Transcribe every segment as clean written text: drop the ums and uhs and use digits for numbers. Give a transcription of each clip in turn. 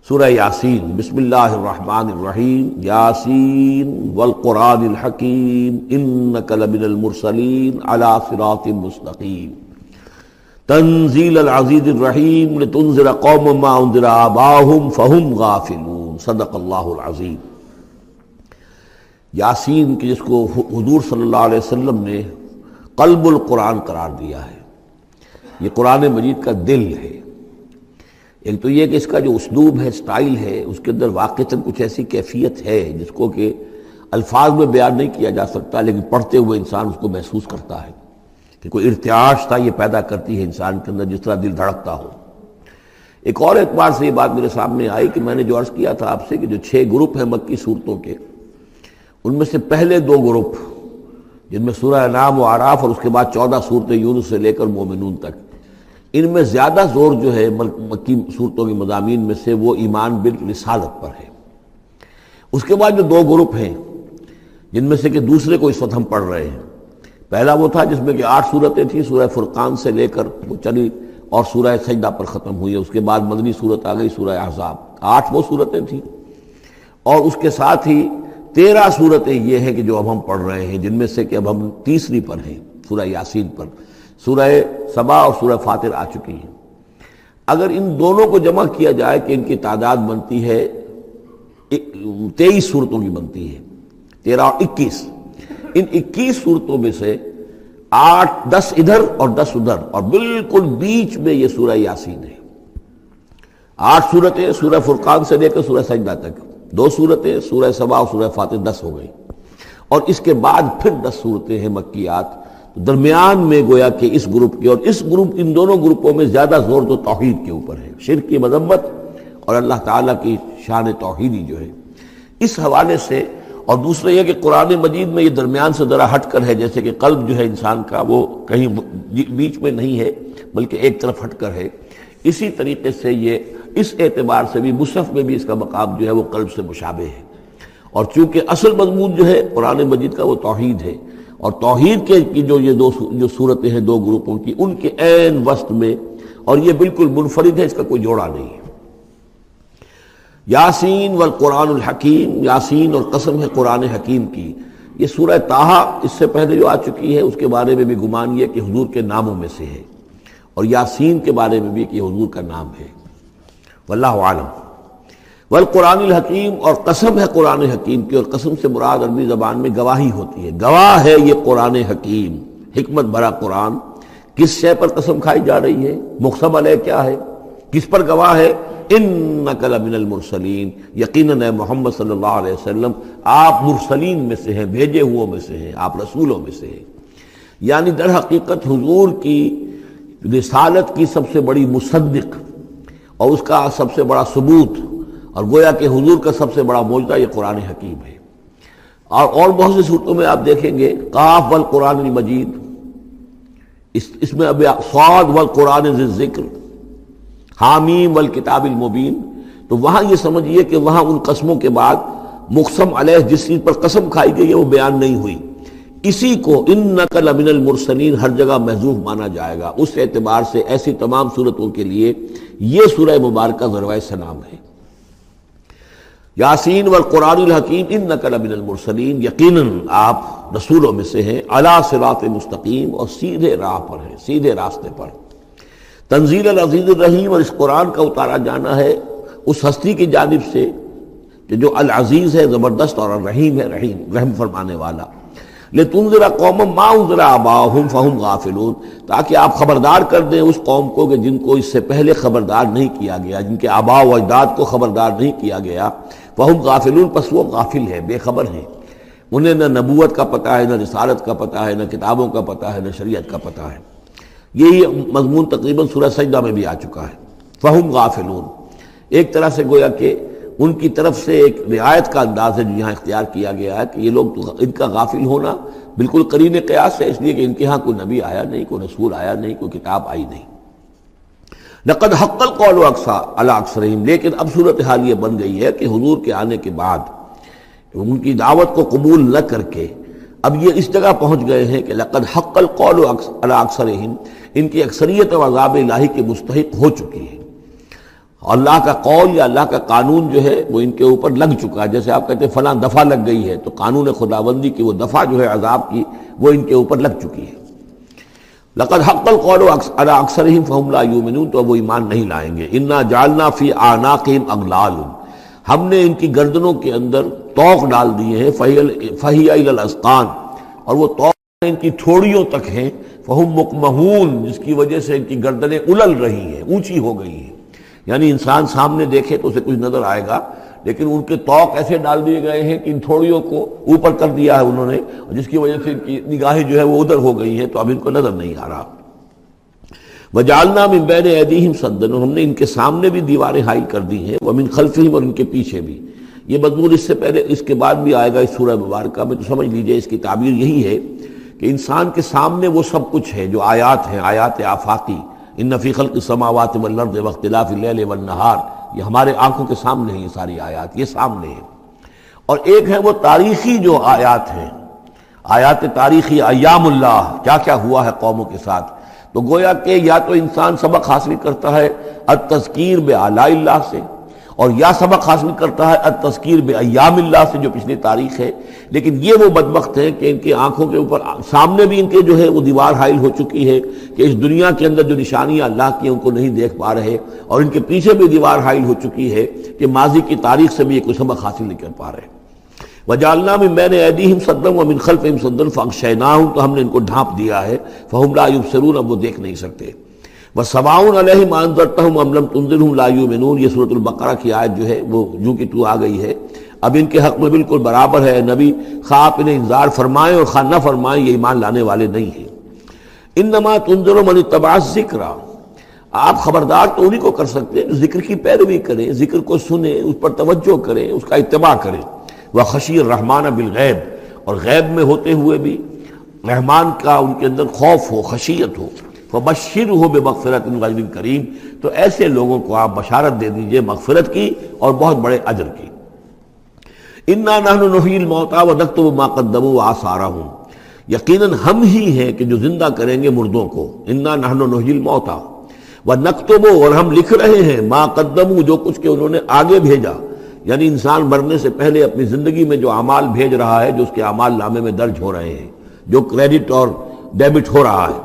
سورہ یاسین۔ بسم اللہ الرحمن الرحیم۔ یاسین والقرآن الحکیم انک لمن المرسلین علی صراط مستقیم تنزیل العزیز الرحیم لتنذر قوما ما انذر آباؤہم فہم غافلون۔ صدق اللہ العظیم۔ یاسین کی جس کو حضور صلی اللہ علیہ وسلم نے قلب القرآن قرار دیا ہے، یہ قرآن مجید کا دل ہے۔ ایک تو یہ کہ اس کا جو اسلوب ہے، سٹائل ہے، اس کے اندر واقعتاً کچھ ایسی کیفیت ہے جس کو کہ الفاظ میں بیان نہیں کیا جا سکتا، لیکن پڑھتے ہوئے انسان اس کو محسوس کرتا ہے کہ کوئی ارتعاش تھا یہ پیدا کرتی ہے انسان کے اندر، جس طرح دل دھڑکتا ہو۔ ایک اور اعتبار سے یہ بات میرے سامنے آئی کہ میں نے جو عرض کیا تھا آپ سے کہ جو 6 گروپ ہیں مکی صورتوں کے، ان میں سے پہلے 2 گروپ جن میں سورہ انعام و اعراف اور اس کے بعد 14 صورتیں یونس سے لے کر مومنون تک، ان میں زیادہ زور جو ہے مکی صورتوں کے مضامین میں سے وہ ایمان بالرسالت پر ہے۔ اس کے بعد جو 2 گروپ ہیں جن میں سے کہ دوسرے کو اس وقت ہم پڑھ رہے ہیں، پہلا وہ تھا جس میں کہ 8 صورتیں تھیں، سورہ فرقان سے لے کر وہ چلی اور سورہ سجدہ پر ختم ہوئی، اس کے بعد مدنی صورت آ گئی سورہ احزاب، 8 وہ صورتیں تھیں، اور اس کے ساتھ ہی 13 صورتیں یہ ہیں کہ جو اب ہم پڑھ رہے ہیں، جن میں سے کہ اب ہم تیسری پر ہیں، سورہ یاسین پر۔ سورہ سبا اور سورہ فاطر آ چکی ہیں۔ اگر ان دونوں کو جمع کیا جائے کہ ان کی تعداد بنتی ہے 23 صورتوں کی بنتی ہے، 13 اور 21۔ ان 21 صورتوں میں سے 10 ادھر اور 10 ادھر، اور بالکل بیچ میں یہ سورہ یاسین ہے۔ 8 صورتیں سورہ فرقان سے لے کر سورہ سجدہ تک، 2 صورتیں سورہ سبا اور سورہ فاطر، 10 ہو گئی، اور اس کے بعد پھر 10 صورتیں ہیں مکیات۔ درمیان میں گویا کہ اس گروپ کی اور اس گروپ، ان دونوں گروپوں میں زیادہ زور تو توحید کے اوپر ہے، شرک کی مذمت اور اللہ تعالیٰ کی شان توحیدی جو ہے، اس حوالے سے۔ اور دوسرا یہ کہ قرآن مجید میں یہ درمیان سے ذرا ہٹ کر ہے، جیسے کہ قلب جو ہے انسان کا وہ کہیں بیچ میں نہیں ہے بلکہ ایک طرف ہٹ کر ہے، اسی طریقے سے یہ اس اعتبار سے بھی مصحف میں بھی اس کا مقام جو ہے وہ قلب سے مشابہ ہے۔ اور چونکہ اصل مضمون جو ہے قرآن مجید کا وہ توحید ہے، اور توحید کے کی جو صورتیں ہیں 2 گروپوں کی، ان کے عین وسط میں، اور یہ بالکل منفرد ہے، اس کا کوئی جوڑا نہیں ہے۔ یاسین والقرآن الحکیم، یاسین اور قسم ہے قرآن حکیم کی۔ یہ سورہ طٰہٰ اس سے پہلے جو آ چکی ہے، اس کے بارے میں بھی گمان یہ کہ حضور کے ناموں میں سے ہے، اور یاسین کے بارے میں بھی کہ حضور کا نام ہے، واللہ اعلم۔ والقرآن الحکیم، اور قسم ہے قرآن حکیم کی، اور قسم سے مراد عربی زبان میں گواہی ہوتی ہے، گواہ ہے یہ قرآن حکیم، حکمت بھرا قرآن۔ کس شے پر قسم کھائی جا رہی ہے؟ مقسم علیہ کیا ہے؟ کس پر گواہ ہے؟ انک لمن المرسلین، یقیناً اے محمد صلی اللہ علیہ وسلم آپ مرسلین میں سے ہیں، بھیجے ہوئوں میں سے ہیں، آپ رسولوں میں سے ہیں۔ یعنی در حقیقت حضور کی رسالت کی سب سے بڑی مصدق اور اس کا سب سے بڑا ثبوت، اور گویا کہ حضور کا سب سے بڑا معجزہ یہ قرآن حکیم ہے۔ اور بہت سی صورتوں میں آپ دیکھیں گے قاف والقرآن المجید، اس میں اب صاد والقرآن ذی الذکر، حامیم والکتاب المبین، تو وہاں یہ سمجھیے کہ وہاں ان قسموں کے بعد مقسم علیہ جس چیز پر قسم کھائی گئی ہے وہ بیان نہیں ہوئی، اسی کو انک لمن المرسلین ہر جگہ محذوف مانا جائے گا۔ اس اعتبار سے ایسی تمام صورتوں کے لیے یہ سورہ مبارکہ ذروۂ سلام ہے۔ یاسین والقرآن الحکیم انک لمن المرسلین، یقیناً آپ رسولوں میں سے ہیں، علی صراط مستقیم، اور سیدھے راہ پر ہیں، سیدھے راستے پر۔ تنزیل العزیز الرحیم، اور اس قرآن کا اتارا جانا ہے اس ہستی کی جانب سے کہ جو العزیز ہے، زبردست، اور الرحیم ہے، رحم فرمانے والا۔ لتنذر قوما ما انذر آباؤہم فہم غافلون، تاکہ آپ خبردار کر دیں اس قوم کو کہ جن کو اس سے پہلے خبردار نہیں کیا گیا، جن کے آباء و اجداد کو خبردار نہیں کیا گیا، فہم غافلون، پس وہ غافل ہے، بے خبر ہیں، انہیں نہ نبوت کا پتہ ہے، نہ رسالت کا پتہ ہے، نہ کتابوں کا پتہ ہے، نہ شریعت کا پتہ ہے۔ یہی مضمون تقریباً سورہ سجدہ میں بھی آ چکا ہے، فہم غافلون۔ ایک طرح سے گویا کہ ان کی طرف سے ایک رعایت کا انداز ہے جو یہاں اختیار کیا گیا ہے کہ یہ لوگ تو ان کا غافل ہونا بالکل قرین قیاس ہے، اس لیے کہ ان کے ہاں کوئی نبی آیا نہیں، کوئی رسول آیا نہیں، کوئی کتاب آئی نہیں۔ لقد حق القول علی اکثرہم، لیکن اب صورتحال یہ بن گئی ہے کہ حضور کے آنے کے بعد ان کی دعوت کو قبول نہ کر کے اب یہ اس جگہ پہنچ گئے ہیں کہ لقد حق القول علی اکثرہم، ان کی اکثریت عذاب الہی کے مستحق ہو چکی ہے۔ اللہ کا قول یا اللہ کا قانون جو ہے وہ ان کے اوپر لگ چکا ہے. جیسے آپ کہتے ہیں فلاں دفعہ لگ گئی ہے، تو قانون خداوندی کی وہ دفعہ جو ہے عذاب کی وہ ان کے اوپر لگ چکی ہے. لقد حق القول علی اکثرهم فهم لا یؤمنون، تو وہ ایمان نہیں لائیں گے. انا جعلنا فی اعناقهم اغلال، ہم نے ان کی گردنوں کے اندر طوق ڈال دیے ہیں. فہی الی الاذقان، اور وہ طوق ان کی تھوڑیوں تک ہیں. فہم مقمحون، جس کی وجہ سے ان کی گردنیں الل رہی ہیں، اونچی ہو گئی ہیں. یعنی انسان سامنے دیکھے تو اسے کچھ نظر آئے گا، لیکن ان کے طوق ایسے ڈال دیے گئے ہیں کہ ان تھوڑیوں کو اوپر کر دیا ہے انہوں نے، جس کی وجہ سے ان کی نگاہیں جو ہے وہ ادھر ہو گئی ہیں، تو اب ان کو نظر نہیں آ رہا. وجعلنا من بین ایدیہم سدا، ہم نے ان کے سامنے بھی دیواریں حائل کر دی ہیں، ومن خلفہم، اور ان کے پیچھے بھی. یہ مضمون اس سے پہلے اس کے بعد بھی آئے گا اس سورہ مبارکہ میں، تو سمجھ لیجئے اس کی تعبیر یہی ہے کہ انسان کے سامنے وہ سب کچھ ہے جو آیات ہیں، آیات آفاقی. ان فی خلق السماوات والارض واختلاف اللیل والنہار، یہ ہمارے آنکھوں کے سامنے ہیں، یہ ساری آیات یہ سامنے ہیں. اور ایک ہے وہ تاریخی جو آیات ہیں، آیات تاریخی، ایام اللہ، کیا کیا ہوا ہے قوموں کے ساتھ. تو گویا کہ یا تو انسان سبق حاصل کرتا ہے التذکیر بآلاء اللہ سے، اور یا سبق حاصل کرتا ہے التذکیر بایام اللہ سے جو پچھلی تاریخ ہے. لیکن یہ وہ بدبخت ہیں کہ ان کی آنکھوں کے اوپر سامنے بھی ان کے جو ہے وہ دیوار حائل ہو چکی ہے کہ اس دنیا کے اندر جو نشانیاں اللہ کی ان کو نہیں دیکھ پا رہے، اور ان کے پیچھے بھی دیوار حائل ہو چکی ہے کہ ماضی کی تاریخ سے بھی یہ کوئی سبق حاصل نہیں کر پا رہے. وجعلنا من بین ایدیہم سدا ومن خلفہم سدا فاغشیناہم، تو ہم نے ان کو ڈھانپ دیا ہے. فہم لا یبصرون، اب وہ دیکھ نہیں سکتے. وسواء علیہم انذرتہم ام لم تنذرہم لا یؤمنون، یہ سورۃ البقرہ کی آیت جو ہے وہ جو کہ تو آ گئی ہے. اب ان کے حق میں بالکل برابر ہے، نبی خواہ آپ انہیں انذار فرمائیں اور خواہ نہ فرمائیں، یہ ایمان لانے والے نہیں ہیں. انما تنذر من اتبع الذکر، آپ خبردار تو انہی کو کر سکتے ہیں جو ذکر کی پیروی کریں، ذکر کو سنیں، اس پر توجہ کریں، اس کا اتباع کریں. وخشی الرحمن بالغیب، اور غیب میں ہوتے ہوئے بھی رحمان کا ان کے اندر خوف ہو، خشیت ہو. فبشرہ بمغفرۃ واجر کریم، تو ایسے لوگوں کو آپ بشارت دے دیجئے مغفرت کی اور بہت بڑے اجر کی. انا نحن نحیی الموتى ونکتب ما قدموا وآثارهم، یقیناً ہم ہی ہیں کہ جو زندہ کریں گے مردوں کو. انا نحن نحیی الموتى ونکتب، اور ہم لکھ رہے ہیں ما قدموا، جو کچھ کہ انہوں نے آگے بھیجا. یعنی انسان مرنے سے پہلے اپنی زندگی میں جو اعمال بھیج رہا ہے، جو اس کے اعمال نامے میں درج ہو رہے ہیں، جو کریڈٹ اور ڈیبٹ ہو رہا ہے.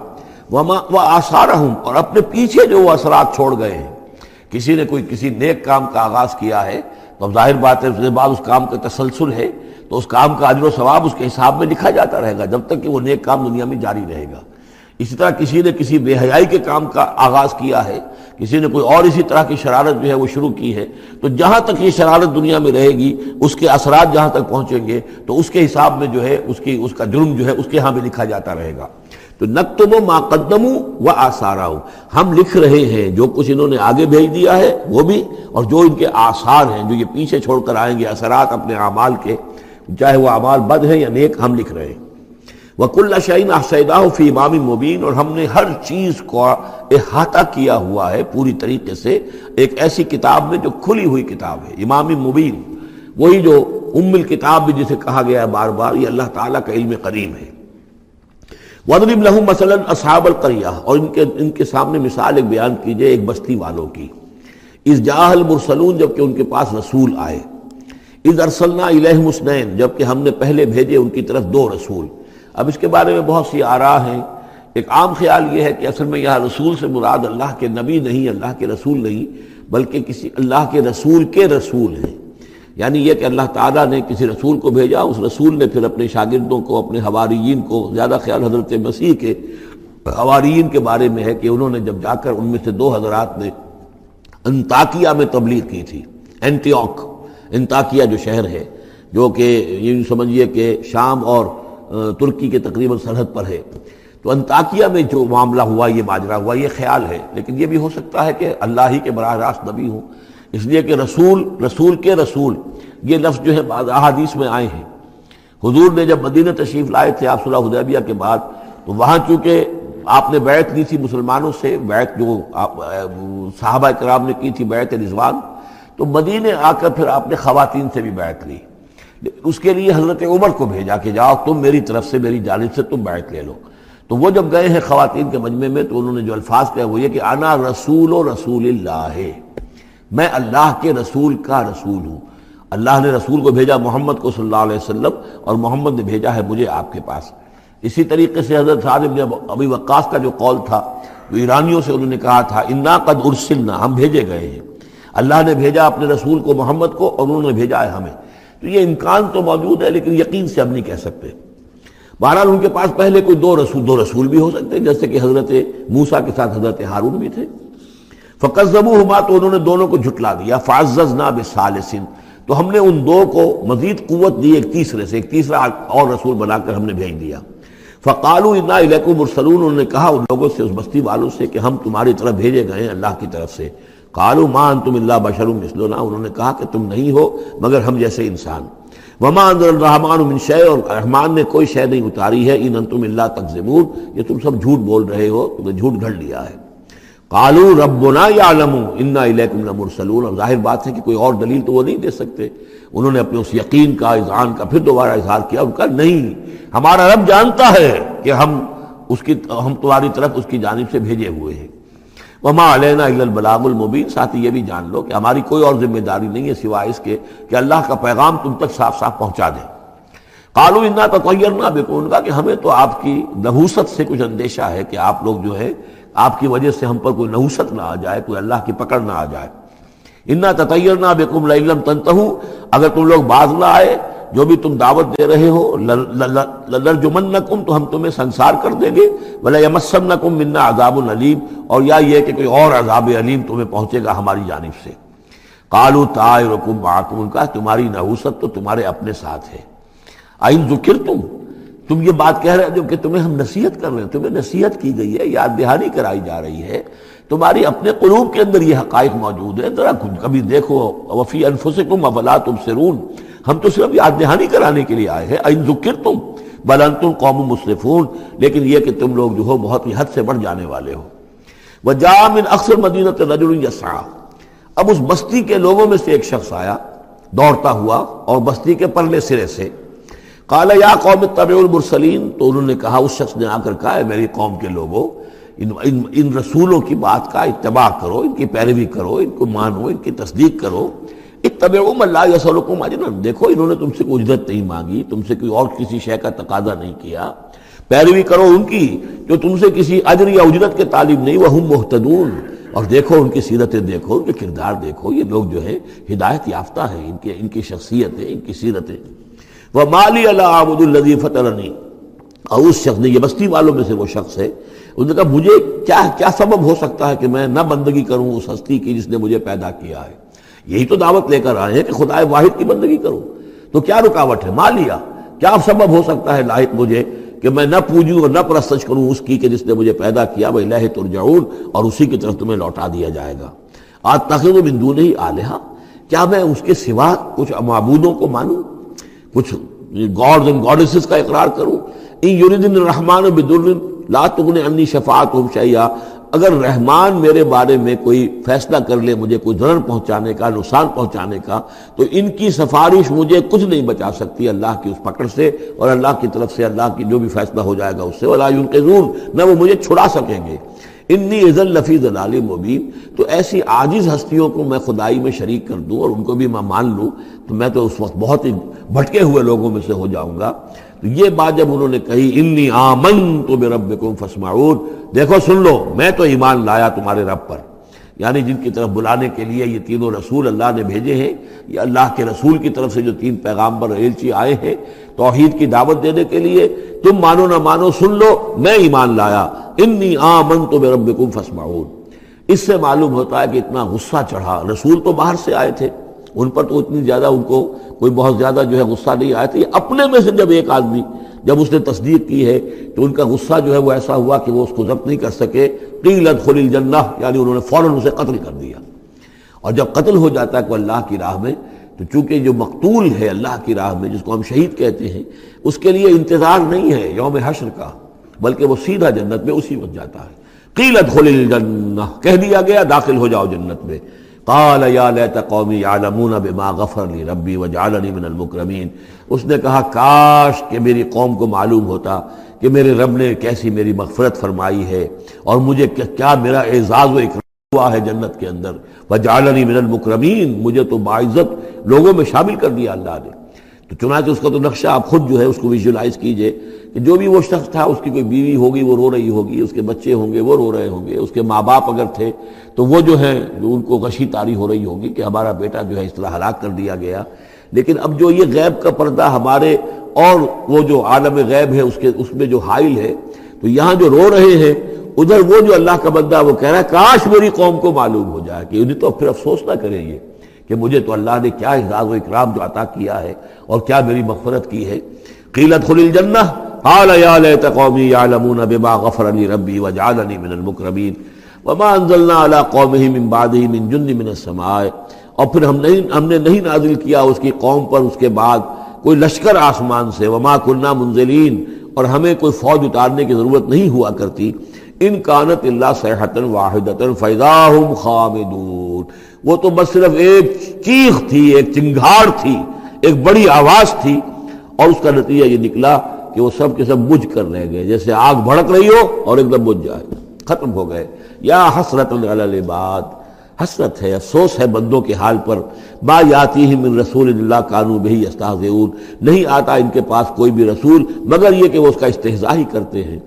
وآثارہم، اور اپنے پیچھے جو وہ اثرات چھوڑ گئے ہیں. کسی نے کوئی کسی نیک کام کا آغاز کیا ہے تو ظاہر بات ہے اس کے بعد اس کام کا تسلسل ہے، تو اس کام کا اجر و ثواب اس کے حساب میں لکھا جاتا رہے گا جب تک کہ وہ نیک کام دنیا میں جاری رہے گا. اسی طرح کسی نے کسی بے حیائی کے کام کا آغاز کیا ہے، کسی نے کوئی اور اسی طرح کی شرارت جو ہے وہ شروع کی ہے، تو جہاں تک یہ شرارت دنیا میں رہے گی، اس کے اثرات جہاں تک پہنچیں گے، تو اس کے حساب میں جو ہے اس کا جرم جو ہے اس کے ہاں بھی لکھا جاتا رہے گا. تو نکتب ما قدموا وآثارہم، ہم لکھ رہے ہیں جو کچھ انہوں نے آگے بھیج دیا ہے وہ بھی، اور جو ان کے آثار ہیں جو یہ پیچھے چھوڑ کر آئیں گے اثرات اپنے اعمال کے، چاہے وہ اعمال بد ہیں یا نیک، ہم لکھ رہے ہیں. وَكُلَّ شَيْءٍ أَحْصَيْنَاهُ فِي إِمَامٍ مُبِينٍ، اور ہم نے ہر چیز کو احاطہ کیا ہوا ہے پوری طریقے سے ایک ایسی کتاب میں جو کھلی ہوئی کتاب ہے. امام مبین، وہی جو ام الکتاب بھی جسے کہا گیا ہے بار بار، یہ اللہ تعالیٰ کا علم قدیم ہے. وَاضْرِبْ لَهُم مَثَلًا أَصْحَابَ الْقَرْيَةِ، اور ان کے سامنے مثال ایک بیان کیجئے ایک بستی والوں کی. اِذْ جَاءَ الْمُرْسَلُونَ، جب کہ ان کے پاس رسول آئے. اِذْ أَرْسَلْنَا إِلَيْهِمُ اثْنَيْنِ، جب کہ ہم نے پہلے بھیجے ان کی طرف دو رسول. اب اس کے بارے میں بہت سی آراء ہیں. ایک عام خیال یہ ہے کہ اصل میں یہاں رسول سے مراد اللہ کے نبی نہیں، اللہ کے رسول نہیں، بلکہ کسی اللہ کے رسول ہیں. یعنی یہ کہ اللہ تعالیٰ نے کسی رسول کو بھیجا، اس رسول نے پھر اپنے شاگردوں کو، اپنے حواریین کو، زیادہ خیال حضرت مسیح کے حواریین کے بارے میں ہے کہ انہوں نے جب جا کر ان میں سے دو حضرات نے انطاکیہ میں تبلیغ کی تھی. اینٹیوک، انطاکیہ جو شہر ہے، جو کہ یہ سمجھیے کہ شام اور ترکی کے تقریباً سرحد پر ہے. تو انطاکیہ میں جو معاملہ ہوا، یہ ماجرا ہوا، یہ خیال ہے. لیکن یہ بھی ہو سکتا ہے کہ اللہ ہی کے براہ راست نبی ہوں، اس لیے کہ رسول کے رسول یہ لفظ جو ہے بعض احادیث میں آئے ہیں. حضور نے جب مدینہ تشریف لائے تھے آپ صلح حدیبیہ کے بعد، تو وہاں چونکہ آپ نے بیعت لی تھی مسلمانوں سے، بیعت جو صحابہ کرام نے کی تھی بیعت رضوان، تو مدینے آ کر پھر آپ نے خواتین سے بھی بیعت لی. اس کے لیے حضرت عمر کو بھیجا کہ جاؤ تم میری طرف سے، میری جانب سے تم بیعت لے لو. تو وہ جب گئے ہیں خواتین کے مجمع میں، تو انہوں نے جو الفاظ کہے وہ یہ کہ انا رسول اللہ، میں اللہ کے رسول کا رسول ہوں. اللہ نے رسول کو بھیجا محمد کو صلی اللہ علیہ وسلم، اور محمد نے بھیجا ہے مجھے آپ کے پاس. اسی طریقے سے حضرت سعد بن ابی وقاص کا جو قول تھا، جو ایرانیوں سے انہوں نے کہا تھا انا قد ارسلنا، ہم بھیجے گئے ہیں، اللہ نے بھیجا اپنے رسول کو محمد کو اور انہوں نے بھیجا ہے ہمیں. تو یہ امکان تو موجود ہے لیکن یقین سے ہم نہیں کہہ سکتے. بہرحال ان کے پاس پہلے کوئی دو رسول بھی ہو سکتے ہیں، جیسے کہ حضرت موسیٰ کے ساتھ حضرت ہارون بھی تھے. فکذبوہما، تو انہوں نے دونوں کو جھٹلا دیا. فعززنا بثالث، تو ہم نے ان دو کو مزید قوت دی ایک تیسرے سے، ایک تیسرا اور رسول بنا کر ہم نے بھیج دیا. فقالوا انا الیکم مرسلون، انہوں نے کہا ان لوگوں سے، اس بستی والوں سے، کہ ہم تمہاری طرف بھیجے گئے ہیں اللہ کی طرف سے. قالوا ما انتم الا بشر مثلنا، انہوں نے کہا کہ تم نہیں ہو مگر ہم جیسے انسان. وما انزل الرحمن من شیء، اور رحمان نے کوئی شے نہیں اتاری ہے. ان انتم الا تکذبون، یہ تم سب جھوٹ بول رہے ہو، تم نے جھوٹ گھڑ لیا ہے. قالوا ربنا یعلم انا الیکم لمرسلون، اور ظاہر بات ہے کہ کوئی اور دلیل تو وہ نہیں دے سکتے. انہوں نے اپنے اس یقین کا، اذعان کا پھر دوبارہ اظہار کیا. ان کا نہیں، ہمارا رب جانتا ہے کہ ہم تمہاری طرف اس کی جانب سے بھیجے ہوئے ہیں. وما علینا الا البلاغ المبین، ساتھ یہ بھی جان لو کہ ہماری کوئی اور ذمہ داری نہیں ہے سوائے اس کے کہ اللہ کا پیغام تم تک صاف صاف پہنچا دیں. قالوا انا تطیرنا بکم، ان کا کہ ہمیں تو آپ کی نحوست سے کچھ اندیشہ ہے کہ آپ لوگ جو ہے آپ کی وجہ سے ہم پر کوئی نحوست نہ آ جائے، کوئی اللہ کی پکڑ نہ آ جائے. انا تطیرنا بکم لئن لم تنتہوا، اگر تم لوگ باز نہ آئے جو بھی تم دعوت دے رہے ہو، لنرجمنکم، تو ہم تمہیں سنسار کر دیں گے. ولیمسنکم منا عذاب علیم، اور یا یہ کہ کوئی اور عذاب علیم تمہیں پہنچے گا ہماری جانب سے. قالوا طائرکم معکم، ان کا تمہاری نحوست تو تمہارے اپنے ساتھ ہے. این ذکرتم، تم یہ بات کہہ رہے ہو کہ تمہیں ہم نصیحت کر رہے ہیں، تمہیں نصیحت کی گئی ہے، یاد دہانی کرائی جا رہی ہے، تمہاری اپنے قلوب کے اندر یہ حقائق موجود ہیں، ذرا کبھی دیکھو. وفی انفسکم افلا تبصرون، ہم تو صرف یاد دہانی کرانے کے لیے آئے ہیں. این ذکرتم بل انتم قوم مسرفون، لیکن یہ کہ تم لوگ جو ہو بہت ہی حد سے بڑھ جانے والے ہو. وجاء من اقصى المدینة رجل یسعى، اب اس بستی کے لوگوں میں سے ایک شخص آیا دوڑتا ہوا، اور بستی کے پرلے سرے سے. قال یا قوم اتبعوا المرسلین، تو انہوں نے کہا، اس شخص نے آ کر کہا، ہے میری قوم کے لوگوں، ان رسولوں کی بات کا اتباع کرو، ان کی پیروی کرو، ان کو مانو، ان کی تصدیق کرو. اتبعوا من لا یسألکم اجرا، دیکھو انہوں نے تم سے کوئی اجرت نہیں مانگی، تم سے کوئی اور کسی شے کا تقاضا نہیں کیا. پیروی کرو ان کی جو تم سے کسی اجر یا اجرت کے طالب نہیں. وہم مہتدون، اور دیکھو ان کی سیرتیں، دیکھو ان کے کردار، دیکھو یہ لوگ جو ہے ہدایت یافتہ ہیں، ان کی شخصیتیں، ان کی سیرتیں. وَمَا لِيَ لَا أَعْبُدُ الَّذِي فَطَرَنِي، اور اس شخص نے، یہ بستی والوں میں سے وہ شخص ہے، انہوں نے کہا مجھے کیا سبب ہو سکتا ہے کہ میں نہ بندگی کروں اس ہستی کی جس نے مجھے پیدا کیا ہے. یہی تو دعوت لے کر آئے ہیں کہ خدا واحد کی بندگی کرو، تو کیا رکاوٹ ہے؟ ما لیا، کیا سبب ہو سکتا ہے لائق مجھے کہ میں نہ پوجوں اور نہ پرستش کروں اس کی کہ جس نے مجھے پیدا کیا. وَإِلَيْهِ تُرْجَعُونَ، اور اسی کی طرف تمہیں لوٹا دیا جائے گا. أَتَّخِذُ مِن دُونِهِ آلِهَةً، کیا میں اس کے سوا کچھ معبودوں کو مانوں، کچھ گاڈز اینڈ گاڈیسز کا اقرار کروں. ان یریدن الرحمن بضر لا تغن عنی شفاعتهم شیئا، اگر رحمان میرے بارے میں کوئی فیصلہ کر لے مجھے کوئی ضرر پہنچانے کا، نقصان پہنچانے کا، تو ان کی سفارش مجھے کچھ نہیں بچا سکتی اللہ کی اس پکڑ سے، اور اللہ کی طرف سے اللہ کی جو بھی فیصلہ ہو جائے گا اس سے. ولا ينقذون، نہ وہ مجھے چھڑا سکیں گے. انی اذا لفی ضلال مبین، تو ایسی عاجز ہستیوں کو میں خدائی میں شریک کر دوں اور ان کو بھی میں مان لوں تو میں تو اس وقت بہت ہی بھٹکے ہوئے لوگوں میں سے ہو جاؤں گا. تو یہ بات جب انہوں نے کہی، انی آمنت بربکم فاسمعون، دیکھو سن لو میں تو ایمان لایا تمہارے رب پر، یعنی جن کی طرف بلانے کے لیے یہ تینوں رسول اللہ نے بھیجے ہیں، یہ اللہ کے رسول کی طرف سے جو تین پیغامبر ایلچی آئے ہیں توحید کی دعوت دینے کے لیے، تم مانو نہ مانو سن لو میں ایمان لایا. انی آمنت بربکم فاسمعون. اس سے معلوم ہوتا ہے کہ اتنا غصہ چڑھا. رسول تو باہر سے آئے تھے، ان پر تو اتنی زیادہ ان کو کوئی بہت زیادہ جو ہے غصہ نہیں آیا تھا. یہ اپنے میں سے جب ایک آدمی جب اس نے تصدیق کی ہے تو ان کا غصہ جو ہے وہ ایسا ہوا کہ وہ اس کو ضبط نہیں کر سکے. قیل ادخل الجنہ، یعنی انہوں نے فوراً اسے قتل کر دیا. اور جب قتل ہو جاتا ہے کوئی اللہ کی راہ میں، تو چونکہ جو مقتول ہے اللہ کی راہ میں، جس کو ہم شہید کہتے ہیں، اس کے لیے انتظار نہیں ہے یوم حشر کا، بلکہ وہ سیدھا جنت میں اسی وقت جاتا ہے. قیل ادخل الجنہ، کہہ دیا گیا داخل ہو جاؤ جنت میں. قال یا لیت قومی یعلمون بما غفر لی ربی وجعلنی من المکرمین. اس نے کہا کاش کہ میری قوم کو معلوم ہوتا کہ میرے رب نے کیسی میری مغفرت فرمائی ہے اور مجھے کیا میرا اعزاز و اکرام ہوا ہے جنت کے اندر، وجعلنی من المکرمین، مجھے تو باعزت لوگوں میں شامل کر دیا اللہ نے۔ تو چنانچہ اس کا تو نقشہ آپ خود جو ہے اس کو ویژولائز کیجئے کہ جو بھی وہ شخص تھا، اس کی کوئی بیوی ہوگی وہ رو رہی ہوگی، اس کے بچے ہوں گے وہ رو رہے ہوں گے، اس کے ماں باپ اگر تھے تو وہ جو ہیں ان کو غشی طاری ہو رہی ہوگی کہ ہمارا بیٹا جو ہے اس طرح ہلاک کر دیا گیا۔ لیکن اب جو یہ غیب کا پردہ ہمارے اور وہ جو عالم غیب ہے اس میں جو حائل ہے، تو یہاں جو رو رہے ہیں ادھر وہ جو اللہ کا بندہ وہ کہہ رہا ہے کاش میری قوم کو معلوم ہو جائے کہ انہیں تو پھر افسوس نہ کریں یہ کہ مجھے تو اللہ نے کیا اعزاز و اکرام جو عطا کیا ہے اور کیا میری مغفرت کی ہے۔ قیل ادخل الجنہ قال یا لیت قومی یعلمون بما غفر لی ربی وجعلنی من المکرمین وما انزلنا علی قومہ من بعدہ من جند من السماء، اور پھر ہم نے نہیں نازل کیا اس کی قوم پر اس کے بعد کوئی لشکر آسمان سے، وما کننا منزلین، اور ہمیں کوئی فوج اتارنے کی ضرورت نہیں ہوا کرتی، ان کانت الا صیحۃ واحدۃ فاذا ھم خامدون، وہ تو بس صرف ایک چیخ تھی، ایک چنگھاڑ تھی، ایک بڑی آواز تھی، اور اس کا نتیجہ یہ نکلا کہ وہ سب کے سب بجھ کر رہ گئے، جیسے آگ بھڑک رہی ہو اور ایک دم بجھ جائے، ختم ہو گئے۔ یا حسرۃ علی العباد، حسرت ہے، افسوس ہے بندوں کے حال پر، ما یاتیہم من رسول اللہ کانوا بہ یستہزئون، نہیں آتا ان کے پاس کوئی بھی رسول مگر یہ کہ وہ اس کا استہزاء ہی کرتے ہیں۔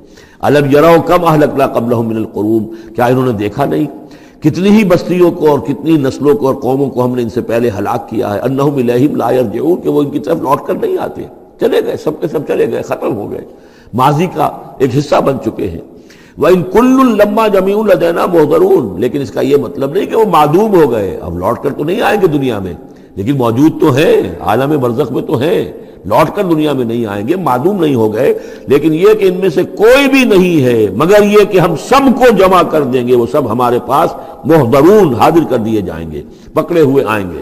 الم یروا کم اہلکنا قبلہم من القرون، کیا انہوں نے دیکھا نہیں کتنی ہی بستیوں کو اور کتنی نسلوں کو اور قوموں کو ہم نے ان سے پہلے ہلاک کیا ہے، انہم الیہم لا یرجعون، کہ وہ ان کی طرف لوٹ کر نہیں آتے، چلے گئے، سب کے سب چلے گئے، ختم ہو گئے، ماضی کا ایک حصہ بن چکے ہیں۔ وَإِن كُلٌّ لَمَّا جَمِيعٌ لَدَيْنَا مُحْضَرُونَ، لیکن اس کا یہ مطلب نہیں کہ وہ معدوم ہو گئے، اب لوٹ کر تو نہیں آئیں گے دنیا میں، لیکن موجود تو ہیں، عالم برزخ میں تو ہیں، لوٹ کر دنیا میں نہیں آئیں گے، معدوم نہیں ہو گئے، لیکن یہ کہ ان میں سے کوئی بھی نہیں ہے مگر یہ کہ ہم سب کو جمع کر دیں گے، وہ سب ہمارے پاس محضرون، حاضر کر دیے جائیں گے، پکڑے ہوئے آئیں گے۔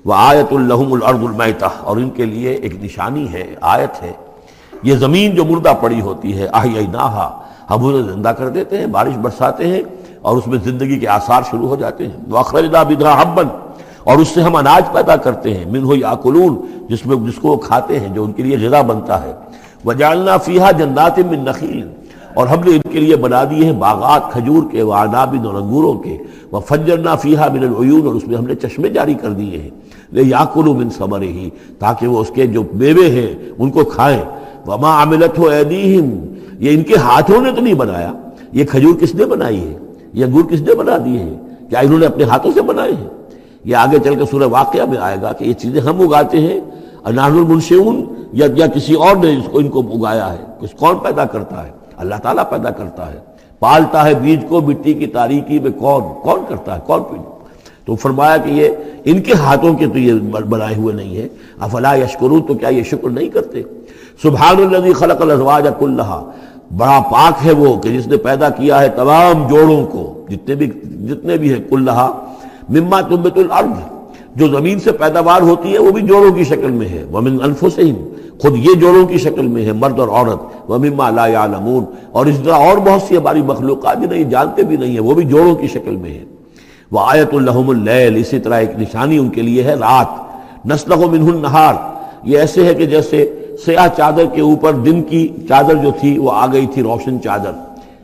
وَآیَةٌ لَهُمُ الْأَرْضُ الْمَيْتَةُ، اور ان کے لیے ایک نشانی ہے، آیت ہے، یہ زمین جو مردہ پڑی ہوتی ہے، أَحْيَيْنَاهَا، ہم اسے زندہ کر دیتے ہیں، بارش برساتے ہیں اور اس میں زندگی کے آثار شروع ہو جاتے ہیں۔ وَأَخْرَجْنَا بِهَا حَبًّا، اور اس سے ہم اناج پیدا کرتے ہیں، منہ یاکلون، جس کو وہ کھاتے ہیں، جو ان کے لیے غذا بنتا ہے۔ وجعلنا فیہا جنات من نخیل، اور ہم نے ان کے لیے بنا دیے ہیں باغات کھجور کے، وعناب، اور انگوروں کے، وفجرنا فیہا من العیون، اور اس میں ہم نے چشمے جاری کر دیے ہیں، لیاکلوا من ثمرہ، تاکہ وہ اس کے جو میوے ہیں ان کو کھائیں۔ وما عملتہ ایدیہم، یہ ان کے ہاتھوں نے تو نہیں بنایا، یہ کھجور کس نے بنائی ہے، یہ انگور کس نے بنا دیے ہیں، کیا انہوں نے اپنے ہاتھوں سے بنائے ہیں؟ یہ آگے چل کے سورہ واقعہ میں آئے گا کہ یہ چیزیں ہم اگاتے ہیں، نحن المنشئون، یا کسی اور نے ان کو اگایا ہے، کون پیدا کرتا ہے؟ اللہ تعالیٰ پیدا کرتا ہے، پالتا ہے بیج کو مٹی کی تاریکی میں، کون کرتا ہے، کون پیدا؟ تو فرمایا کہ یہ ان کے ہاتھوں کے تو یہ بنائے ہوئے نہیں ہے، افلا یشکرون، تو کیا یہ شکر نہیں کرتے؟ سبحان الذی خلق الازواج کلھا، بڑا پاک ہے وہ کہ جس نے پیدا کیا ہے تمام جوڑوں کو، جتنے بھی ہیں، کلھا مما تنبت الارض، جو زمین سے پیداوار ہوتی ہے وہ بھی جوڑوں کی شکل میں ہے، ومن انفسہم، خود یہ جوڑوں کی شکل میں ہے، مرد اور عورت، ومما لا یعلمون، اور اس طرح اور بہت سی ہماری مخلوقات جنہیں جانتے بھی نہیں ہیں، وہ بھی جوڑوں کی شکل میں ہے۔ وآیۃ لہم اللیل، اسی طرح ایک نشانی ان کے لیے ہے رات، نسلخ منہ النہار، یہ ایسے ہے کہ جیسے سیاہ چادر کے اوپر دن کی چادر جو تھی وہ آ گئی تھی روشن چادر،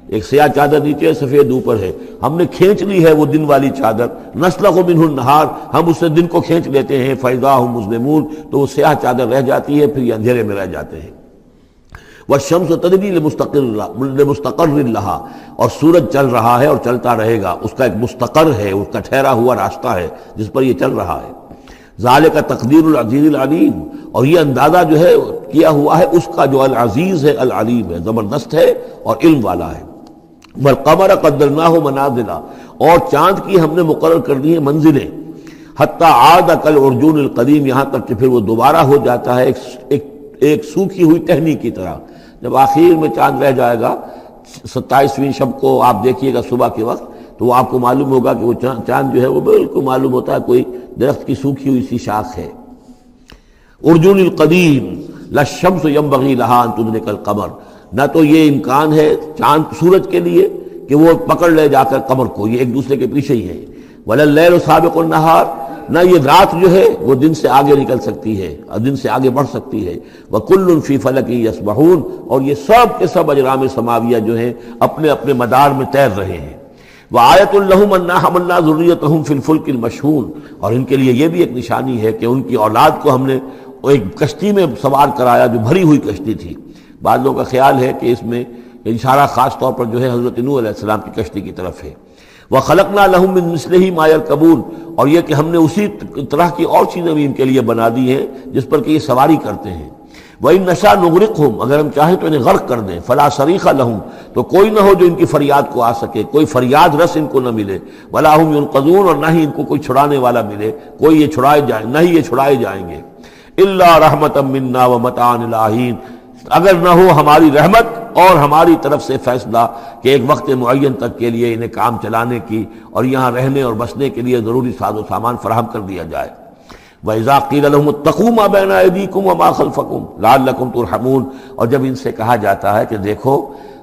ایک سیاہ چادر نیچے سفید اوپر ہے، ہم نے کھینچ لی ہے وہ دن والی چادر، نسلخ منہ النہار، ہم اس سے دن کو کھینچ لیتے ہیں، فاذا ھم مظلمون، تو وہ سیاہ چادر رہ جاتی ہے، پھر یہ اندھیرے میں رہ جاتے ہیں۔ والشمس تجری لمستقر لہا، اور سورج چل رہا ہے اور چلتا رہے گا، اس کا ایک مستقر ہے، اس کا ٹھہرا ہوا راستہ ہے جس پر یہ چل رہا ہے۔ ذالک تقدیر العزیز العلیم، اور یہ اندازہ جو ہے کیا ہوا ہے اس کا جو العزیز ہے، العلیم ہے، زبردست ہے اور علم والا ہے۔ والقمر قدرناہ منازل، اور چاند کی ہم نے مقرر کر دی ہیں منزلیں، حتی عاد کالعرجون القدیم، یہاں تک کہ پھر وہ دوبارہ ہو جاتا ہے ایک سوکھی ہوئی ٹہنی کی طرح۔ جب آخر میں چاند رہ جائے گا 27ویں شب کو آپ دیکھیے گا صبح کے وقت، تو وہ آپ کو معلوم ہوگا کہ وہ چاند جو ہے وہ بالکل معلوم ہوتا ہے کوئی درخت کی سوکھی ہوئی سی شاخ ہے۔ ارجون القدیم لا الشمس ينبغي لها ان تدرك القمر، نہ تو یہ امکان ہے چاند سورج کے لیے کہ وہ پکڑ لے جا کر قمر کو، یہ ایک دوسرے کے پیچھے ہی ہے۔ ولا الليل سابق النهار، نہ یہ رات جو ہے وہ دن سے آگے نکل سکتی ہے اور دن سے آگے بڑھ سکتی ہے۔ وَكُلٌّ فِي فَلَكٍ يَسْبَحُونَ، اور یہ سب کے سب اجرام سماویہ جو ہیں اپنے اپنے مدار میں تیر رہے ہیں۔ وآیۃ لہم انا حملنا ذریتہم فی الفلک المشحون، اور ان کے لیے یہ بھی ایک نشانی ہے کہ ان کی اولاد کو ہم نے ایک کشتی میں سوار کرایا جو بھری ہوئی کشتی تھی۔ بعض لوگوں کا خیال ہے کہ اس میں اشارہ خاص طور پر جو ہے حضرت نوح علیہ السلام کی کشتی کی طرف ہے۔ وَخَلَقْنَا لَهُم مِّن مِّثْلِهِ مَا يَرْكَبُونَ، اور یہ کہ ہم نے اسی طرح کی اور چیزیں بھی ان کے لیے بنا دی ہیں جس پر کہ یہ سواری کرتے ہیں۔ وَإِن نَّشَأْ نُغْرِقْهُمْ، اگر ہم چاہیں تو انہیں غرق کر دیں، فَلَا صَرِيخَ لَهُمْ، تو کوئی نہ ہو جو ان کی فریاد کو آ سکے، کوئی فریاد رس ان کو نہ ملے، وَلَا هُمْ يُنقَذُونَ، اور نہ ہی ان کو کوئی چھڑانے والا ملے، کوئی یہ چھڑائے جائیں، نہ ہی یہ چھڑائے جائیں گے۔ إِلَّا رَحْمَةً مِّنَّا وَمَتَاعًا إِلَىٰ حِينٍ، اگر نہ ہو ہماری رحمت اور ہماری طرف سے فیصلہ کہ ایک وقت معین تک کے لیے انہیں کام چلانے کی اور یہاں رہنے اور بسنے کے لیے ضروری ساز و سامان فراہم کر دیا جائے۔ وَإِذَا قِيلَ لَهُمُ اتَّقُوا مَا بَيْنَ أَيْدِيكُمْ وَمَا خَلْفَكُمْ لَعَلَّكُمْ تُرْحَمُونَ، اور جب ان سے کہا جاتا ہے کہ دیکھو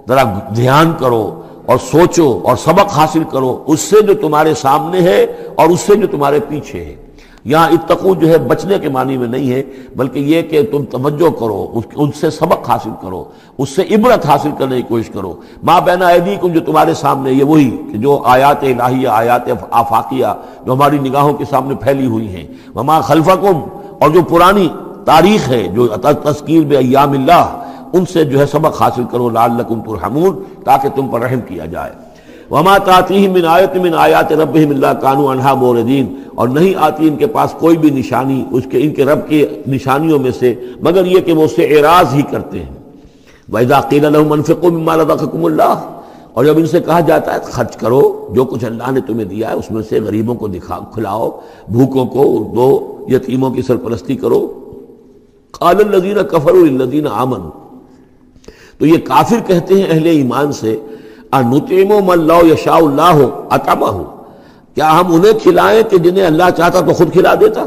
ذرا دھیان کرو اور سوچو اور سبق حاصل کرو اس سے جو تمہارے سامنے ہے اور اس سے جو تمہارے پیچھے ہے۔ یہاں اتقو جو ہے بچنے کے معنی میں نہیں ہے، بلکہ یہ کہ تم توجہ کرو، ان سے سبق حاصل کرو، اس سے عبرت حاصل کرنے کی کوشش کرو۔ ما بین ایدیکم، جو تمہارے سامنے، یہ وہی کہ جو آیات الہیہ، آیات آفاقیہ جو ہماری نگاہوں کے سامنے پھیلی ہوئی ہیں، وما خلفکم، اور جو پرانی تاریخ ہے جو تذکیر بایام اللہ، ان سے جو ہے سبق حاصل کرو، لعلکم ترحمون، تاکہ تم پر رحم کیا جائے۔ وما تاتیہم من آیۃ من آیات ربہم الا کانوا عنہا معرضین، اور نہیں آتی ان کے پاس کوئی بھی نشانی اس کے ان کے رب کی نشانیوں میں سے مگر یہ کہ وہ اس سے اعراض ہی کرتے ہیں۔ وَإِذَا قِيلَ لَهُمْ أَنفِقُوا مِمَّا رَزَقَكُمُ اللَّهُ، اور جب ان سے کہا جاتا ہے خرچ کرو جو کچھ اللہ نے تمہیں دیا ہے اس میں سے، غریبوں کو کھلاؤ، بھوکوں کو دو، یتیموں کی سرپرستی کرو۔ قَالَ الَّذِينَ كَفَرُوا لِلَّذِينَ آمَنُوا، تو یہ کافر کہتے ہیں اہل ایمان سے، أَنُطْعِمُ مَن لَّوْ يَشَاءُ اللَّهُ أَطْعَمَهُ، کیا ہم انہیں کھلائیں کہ جنہیں اللہ چاہتا تو خود کھلا دیتا؟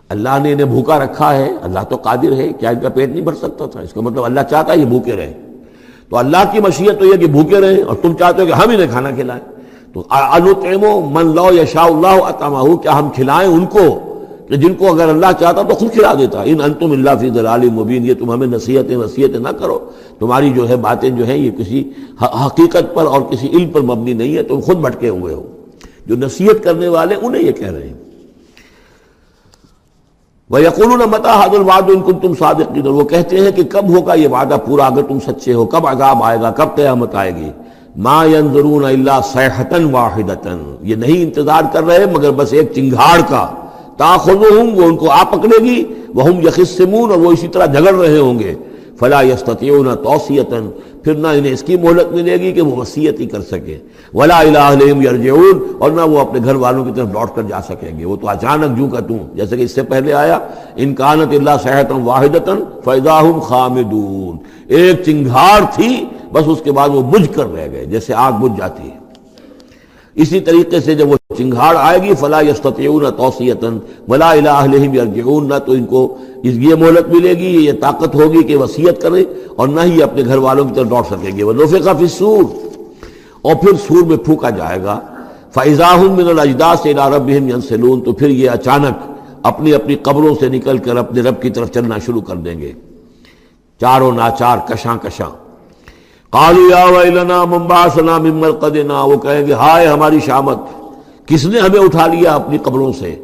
اللہ نے انہیں بھوکا رکھا ہے، اللہ تو قادر ہے، کیا ان کا پیٹ نہیں بھر سکتا تھا؟ اس کا مطلب اللہ چاہتا ہے یہ بھوکے رہیں، تو اللہ کی مشیت تو یہ کہ بھوکے رہیں، اور تم چاہتے ہو کہ ہم انہیں کھانا کھلائیں۔ تو أَنُطْعِمُ مَن لَّوْ يَشَاءُ اللَّهُ أَطْعَمَهُ، کیا ہم کھلائیں ان کو کہ جن کو اگر اللہ چاہتا تو خود کھلا دیتا۔ ان انتم الا فی ضلال مبین، یہ تم ہمیں نصیحتیں نہ کرو، تمہاری جو ہے باتیں جو ہیں یہ کسی حقیقت پر اور کسی علم پر مبنی نہیں ہے، تم خود بھٹکے ہوئے ہو۔ جو نصیحت کرنے والے انہیں یہ کہہ رہے ہیں۔ وَيَقُولُونَ مَتَىٰ هَٰذَا الْوَعْدُ إِن كُنتُمْ صَادِقِينَ، اور وہ کہتے ہیں کہ کب ہوگا یہ وعدہ پورا اگر تم سچے ہو، کب عذاب آئے گا، کب قیامت آئے گی۔ مَا يَنظُرُونَ إِلَّا صَيْحَةً وَاحِدَةً، یہ نہیں انتظار کر رہے مگر بس ایک چنگھاڑ کا، تَأْخُذُهُمْ، وہ ان کو آ پکڑے گی، وَهُمْ يَخِصِّمُونَ، اور وہ اسی طرح جھگڑ رہے ہوں گے، فَلَا يَسْتَطِيعُونَ تَوْصِيَةً، پھر نہ انہیں اس کی مہلت ملے گی کہ وہ وصیت ہی کر سکے، وَلَا إِلَىٰ أَهْلِهِمْ يَرْجِعُونَ، اور نہ وہ اپنے گھر والوں کی طرف لوٹ کر جا سکیں گے، وہ تو اچانک جوں کا توں، جیسے کہ اس سے پہلے آیا إِن كَانَتْ إِلَّا صَيْحَةً وَاحِدَةً فَإِذَا هُمْ خَامِدُونَ، ایک چنگھاڑ تھی بس اس کے بعد وہ بجھ کر رہ گئے جیسے آگ بجھ جاتی ہے۔ اسی طریقے سے جب وہ چنگھاڑ آئے گی فلا یستطیعون توصیۃ ولا الی اہلہم یرجعون، نہ تو ان کو یہ مہلت ملے گی، یہ طاقت ہوگی کہ وصیت کریں، اور نہ ہی اپنے گھر والوں کی طرف لوٹ سکیں گے۔ ونفخ فی الصور، اور پھر سور میں پھونکا جائے گا، فاذا هم من الاجداث الی ربہم ینسلون، تو پھر یہ اچانک اپنی اپنی قبروں سے نکل کر اپنے رب کی طرف چلنا شروع کر دیں گے، چاروں ناچار، کشاں کشاں۔ قالوا یا ویلنا من بعثنا من مرقدنا، وہ کہیں گے ہائے ہماری شامت، کس نے ہمیں اٹھا لیا اپنی قبروں سے۔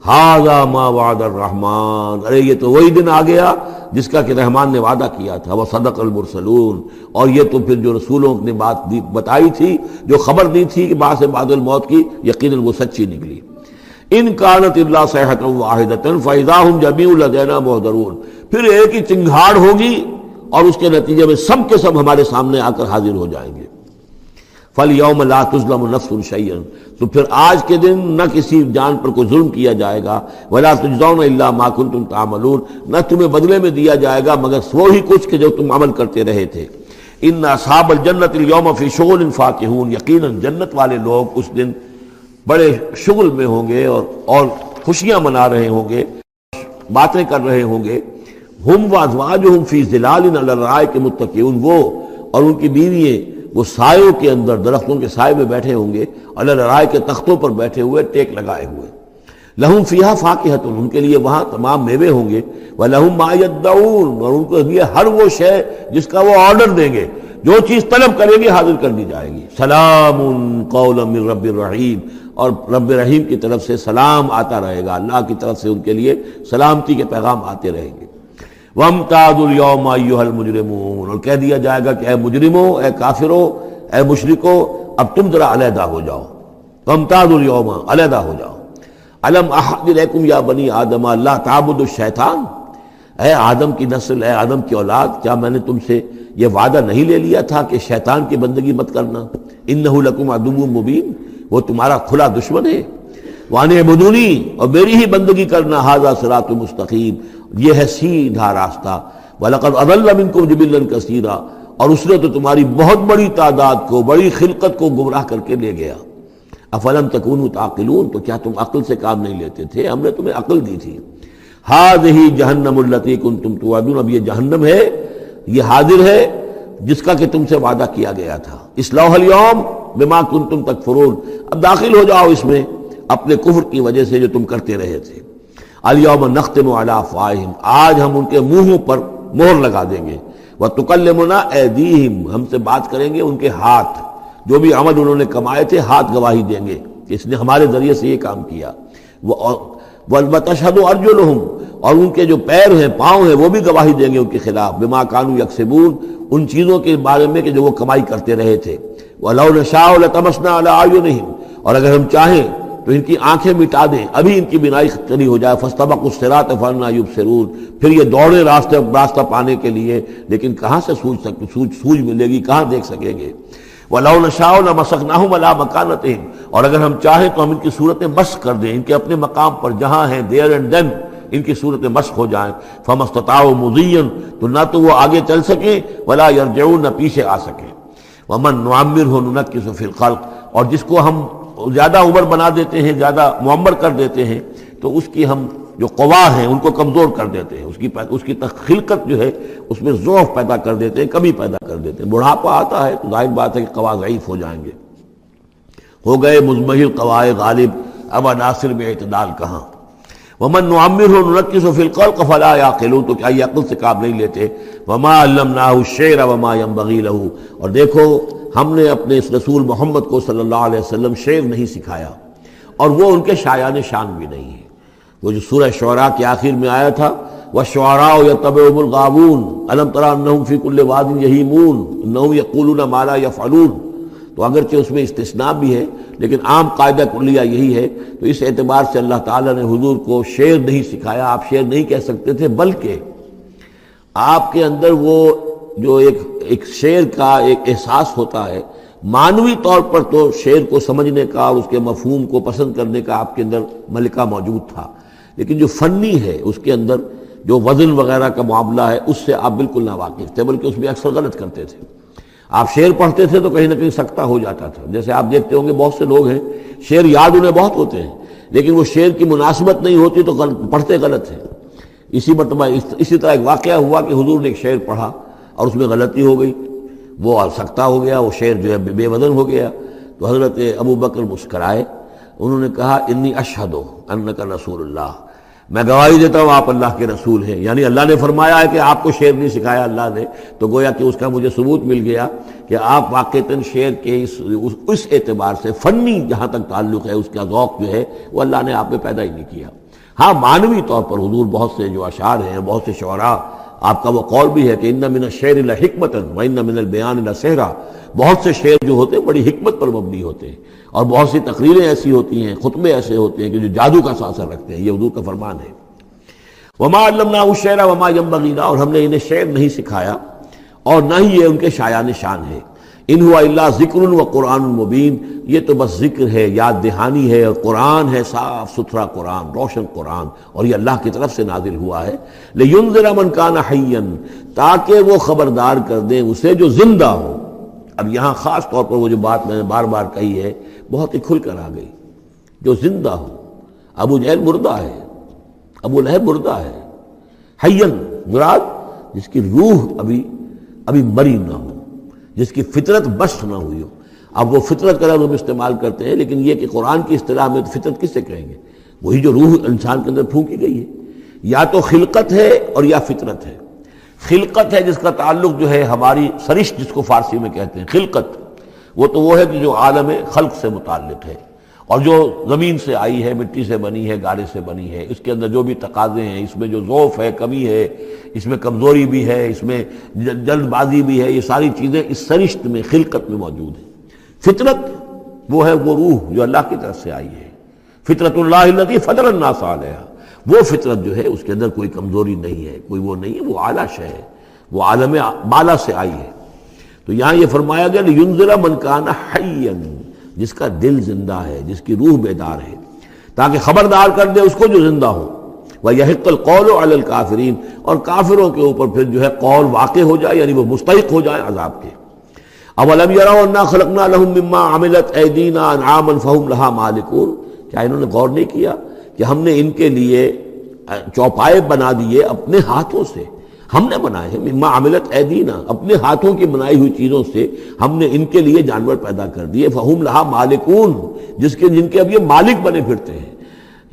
ھذا ما وعد الرحمن، ارے یہ تو وہی دن آ گیا جس کا کہ رحمان نے وعدہ کیا تھا، وصدق المرسلون، اور یہ تو پھر جو رسولوں نے بات بتائی تھی، جو خبر دی تھی کہ بعد سے بعد الموت کی، یقیناً وہ سچی نکلی۔ ان کانت الا صیحۃ واحدۃ فاذا هم جميع لدینا محضرون، پھر ایک ہی چنگھاڑ ہوگی اور اس کے نتیجے میں سب کے سب ہمارے سامنے آ کر حاضر ہو جائیں گے۔ فَالْيَوْمَ لَا تُظْلَمُ نَفْسٌ شَيْئًا، تو پھر آج کے دن نہ کسی جان پر کوئی ظلم کیا جائے گا، وَلَا تُجْزَوْنَ إِلَّا مَا كُنتُمْ تَعْمَلُونَ، نہ تمہیں بدلے میں دیا جائے گا مگر وہی کچھ کہ جو تم عمل کرتے رہے تھے۔ إِنَّ أَصْحَابَ الْجَنَّةِ الْيَوْمَ فِي شُغُلٍ فَاكِهُونَ، یقیناً جنت والے لوگ اس دن بڑے شغل میں ہوں گے اور خوشیاں منا رہے ہوں گے، باتیں کر رہے ہوں گے۔ ہم وازواجہم فی ظلال علی الارائک متکئون، وہ اور ان کی بیوییں وہ سایوں کے اندر، درختوں کے سائے میں بیٹھے ہوں گے، علی الارائک کے تختوں پر بیٹھے ہوئے، ٹیک لگائے ہوئے۔ لہم فیہا فاکہۃ، ان کے لیے وہاں تمام میوے ہوں گے، ولہم ما یدعون، اور ان کے لیے ہر وہ شے جس کا وہ آرڈر دیں گے۔ جو چیز طلب کرے گی حاضر کر دی جائے گی۔ سلام قولا من رب الرحیم، اور رب رحیم کی طرف سے سلام آتا رہے گا، اللہ کی طرف سے ان کے لیے سلامتی کے پیغام آتے رہیں گے۔ وَامْتَازُوا الْيَوْمَ أَيُّهَا الْمُجْرِمُونَ، اور کہہ دیا جائے گا کہ اے مجرموں، اے کافروں، اے مشرکوں، اب تم ذرا علیحدہ ہو جاؤ۔ وَامْتَازُوا الْيَوْمَ، علیحدہ ہو جاؤ۔ أَلَمْ أَعْهَدْ إِلَيْكُمْ يَا بَنِي آدَمَ أَلَّا تَعْبُدُوا الشَّيْطَانَ، اے آدم کی نسل، اے آدم کی اولاد، کیا میں نے تم سے یہ وعدہ نہیں لے لیا تھا کہ شیطان کی بندگی مت کرنا؟ إِنَّهُ لَكُمْ عَدُوٌّ مُبِينٌ، وہ تمہارا کھلا دشمن ہے۔ وَأَنِ اعْبُدُونِي، اور میری ہی بندگی کرنا، هَذَا صِرَاطٌ مُسْتَقِيمٌ، یہ ہے سیدھا راستہ۔ وَلَقَدْ أَضَلَّ مِنْكُمْ جِبِلًّا كَثِيرًا، اور اس نے تو تمہاری بہت بڑی تعداد کو، بڑی خلقت کو گمراہ کر کے لے گیا۔ أَفَلَمْ تَكُونُوا تَعْقِلُونَ، تو کیا تم عقل سے کام نہیں لیتے تھے؟ ہم نے تمہیں عقل دی تھی۔ هَذِهِ جَهَنَّمُ الَّتِي كُنْتُمْ تُوعَدُونَ، اب یہ جہنم ہے، یہ حاضر ہے جس کا کہ تم سے وعدہ کیا گیا تھا۔ اصلوها اليوم بما كنتم تکفرون، اب داخل ہو جاؤ اس میں اپنے کفر کی وجہ سے جو تم کرتے رہے تھے۔ اليوم نختم على افواہہم، آج ہم ان کے منہوں پر مہر لگا دیں گے۔ وتکلمنا ایدیہم، ہم سے بات کریں گے ان کے ہاتھ، جو بھی عمل انہوں نے کمائے تھے ہاتھ گواہی دیں گے کہ اس نے ہمارے ذریعے سے یہ کام کیا۔ وتشہد ارجلہم، اور ان کے جو پیر ہیں، پاؤں ہیں، وہ بھی گواہی دیں گے ان کے خلاف، بما کانوا یکسبون، ان چیزوں کے بارے میں کہ جو وہ کمائی کرتے رہے تھے۔ وَلَوْ نَشَاءُ لَطَمَسْنَا عَلَىٰ أَعْيُنِهِمْ، اور اگر ہم چاہیں تو ان کی آنکھیں مٹا دیں، ابھی ان کی بینائی چلی ہو جائے۔ فَاسْتَبَقُوا الصِّرَاطَ فَأَنَّىٰ يُبْصِرُونَ، پھر یہ دوڑے راستہ پانے کے لیے، لیکن کہاں سے سوج ملے گی، کہاں دیکھ سکیں گے۔ وَلَوْ نَشَاءُ لَمَسَخْنَاهُمْ عَلَىٰ مَكَانَتِهِمْ، اور اگر ہم چاہیں تو ہم ان کی صورتیں مسخ کر دیں، ان کے اپنے مقام پر جہاں ہیں، دیر اینڈ دین ان کی صورتیں مسخ ہو جائیں۔ فَمَا اسْتَطَاعُوا مُضِيًّا، تو نہ تو وہ آگے چل سکیں، وَلَا يَرْجِعُونَ، نہ پیچھے آ سکیں۔ وَمَن نُعَمِّرْهُ نُنَكِّسُ فِي الْخَلْقِ، اور جس کو ہم زیادہ عمر بنا دیتے ہیں، زیادہ معمر کر دیتے ہیں، تو اس کی ہم جو قوا ہیں ان کو کمزور کر دیتے ہیں، اس کی خلقت جو ہے اس میں ضعف پیدا کر دیتے ہیں، کمی پیدا کر دیتے ہیں۔ بڑھاپا آتا ہے تو ظاہر بات ہے کہ قوا ضعیف ہو جائیں گے، ہو گئے مزمحل قوائے غالب، اب عناصر میں اعتدال کہاں۔ وَمَن نُعَمِّرْهُ نُنَكِّسُ فِي الْخَلْقِ فَلَا يَعْقِلُونَ، تو کیا یہ عقل سے کام نہیں لیتے۔ وَمَا عَلَّمْنَاهُ الشِّعْرَ وَمَا يَنبَغِي لَهُ، اور دیکھو ہم نے اپنے اس رسول محمد کو صلی اللہ علیہ وسلم شعر نہیں سکھایا، اور وہ ان کے شایان شان بھی نہیں ہے۔ وہ جو سورہ شعراء کے آخر میں آیا تھا، وَالشُّعَرَاءُ يَتَّبِعُهُمُ الْغَاوُونَ أَلَمْ تَرَ أَنَّهُمْ فِي كُلِّ وَادٍ يَهِيمُونَ إِنَّهُمْ يَقُولُونَ مَا لَا يَفْعَلُونَ، تو اگرچہ اس میں استثناء بھی ہے لیکن عام قاعدہ کلیہ یہی ہے۔ تو اس اعتبار سے اللہ تعالیٰ نے حضور کو شعر نہیں سکھایا، آپ شعر نہیں کہہ سکتے تھے، بلکہ آپ کے اندر وہ جو ایک شعر کا ایک احساس ہوتا ہے، معنوی طور پر تو شعر کو سمجھنے کا اور اس کے مفہوم کو پسند کرنے کا آپ کے اندر ملکہ موجود تھا، لیکن جو فنی ہے اس کے اندر جو وزن وغیرہ کا معاملہ ہے اس سے آپ بالکل ناواقف تھے، بلکہ اس میں اکثر غلط کرتے تھے۔ آپ شعر پڑھتے تھے تو کہیں نہ کہیں سکتہ ہو جاتا تھا۔ جیسے آپ دیکھتے ہوں گے بہت سے لوگ ہیں شعر یاد انہیں بہت ہوتے ہیں، لیکن وہ شعر کی مناسبت نہیں ہوتی تو پڑھتے غلط ہیں۔ اسی مرتبہ اسی طرح ایک واقعہ ہوا کہ حضور نے ایک شعر پڑھا اور اس میں غلطی ہو گئی، وہ سکتہ ہو گیا، وہ شعر جو ہے بے وزن ہو گیا۔ تو حضرت ابو بکر مسکرائے، انہوں نے کہا انی اشہد انک رسول اللہ، میں گواہی دیتا ہوں آپ اللہ کے رسول ہیں، یعنی اللہ نے فرمایا ہے کہ آپ کو شعر نہیں سکھایا اللہ نے، تو گویا کہ اس کا مجھے ثبوت مل گیا کہ آپ واقعتاً شعر کے اس اعتبار سے فنی جہاں تک تعلق ہے اس کا ذوق جو ہے وہ اللہ نے آپ میں پیدا ہی نہیں کیا۔ ہاں معنوی طور پر حضور بہت سے جو اشعار ہیں، بہت سے شعراء، آپ کا وہ قول بھی ہے کہ ان من الشعر لحکمۃ وان من البیان لسحرا، بہت سے شعر جو ہوتے ہیں بڑی حکمت پر مبنی ہوتے ہیں، اور بہت سی تقریریں ایسی ہوتی ہیں، خطبے ایسے ہوتے ہیں کہ جو جادو کا سا اثر رکھتے ہیں۔ یہ حضور کا فرمان ہے۔ وما علمناه الشعر وما ينبغي له، اور ہم نے انہیں شعر نہیں سکھایا اور نہ ہی یہ ان کے شایان شان ہے۔ ان ہوا الا ذکر و قرآن مبین، یہ تو بس ذکر ہے، یاد دہانی ہے، اور قرآن ہے، صاف ستھرا قرآن، روشن قرآن، اور یہ اللہ کی طرف سے نازل ہوا ہے۔ لینذر من کان حیا، تاکہ وہ خبردار کر دیں اسے جو زندہ ہو۔ اب یہاں خاص طور پر وہ جو بات میں نے بار بار کہی ہے بہت ہی کھل کر آ گئی، جو زندہ ہو۔ ابو جہل مردہ ہے، ابو لہب مردہ ہے، حیا مراد جس کی روح ابھی مری نہ ہو، جس کی فطرت بست نہ ہوئی ہو۔ اب وہ فطرت کا لفظ ہم استعمال کرتے ہیں، لیکن یہ کہ قرآن کی اصطلاح میں فطرت کس سے کہیں گے؟ وہی جو روح انسان کے اندر پھونکی گئی ہے، یا تو خلقت ہے اور یا فطرت ہے۔ خلقت ہے جس کا تعلق جو ہے ہماری سرشت جس کو فارسی میں کہتے ہیں خلقت، وہ ہے کہ جو عالم خلق سے متعلق ہے، اور جو زمین سے آئی ہے، مٹی سے بنی ہے، گارے سے بنی ہے، اس کے اندر جو بھی تقاضے ہیں، اس میں جو ضعف ہے، کمی ہے، اس میں کمزوری بھی ہے، اس میں جلد بازی بھی ہے، یہ ساری چیزیں اس سرشت میں خلقت میں موجود ہیں۔ فطرت وہ ہے وہ روح جو اللہ کی طرف سے آئی ہے، فطرت اللہ التی فطر الناس علیہا، وہ فطرت جو ہے اس کے اندر کوئی کمزوری نہیں ہے، کوئی وہ نہیں ہے، وہ اعلیٰ شے ہے، وہ عالم بالا سے آئی ہے۔ تو یہاں یہ فرمایا گیا لِيُنذِرَ مَنْ كَانَ حَيًّا، جس کا دل زندہ ہے، جس کی روح بیدار ہے، تاکہ خبردار کر دے اس کو جو زندہ ہو۔ وَيَحِقَّ الْقَوْلُ عَلَى الْكَافِرِينَ، اور کافروں کے اوپر پھر جو ہے قول واقع ہو جائے، یعنی وہ مستحق ہو جائے عذاب کے۔ اَوَلَمْ يَرَوْا أَنَّا خَلَقْنَا لَهُم مِّمَّا عَمِلَتْ أَيْدِينَا أَنْعَامًا فَهُمْ لَهَا مَالِكُونَ، کیا انہوں نے غور نہیں کیا کہ ہم نے ان کے لیے چوپائے بنا دیے اپنے ہاتھوں سے، ہم نے بنائے ہیں، مما عملت ایدینا، اپنے ہاتھوں کی بنائی ہوئی چیزوں سے ہم نے ان کے لیے جانور پیدا کر دیے، فہم لہا مالکون، جن کے اب یہ مالک بنے پھرتے ہیں۔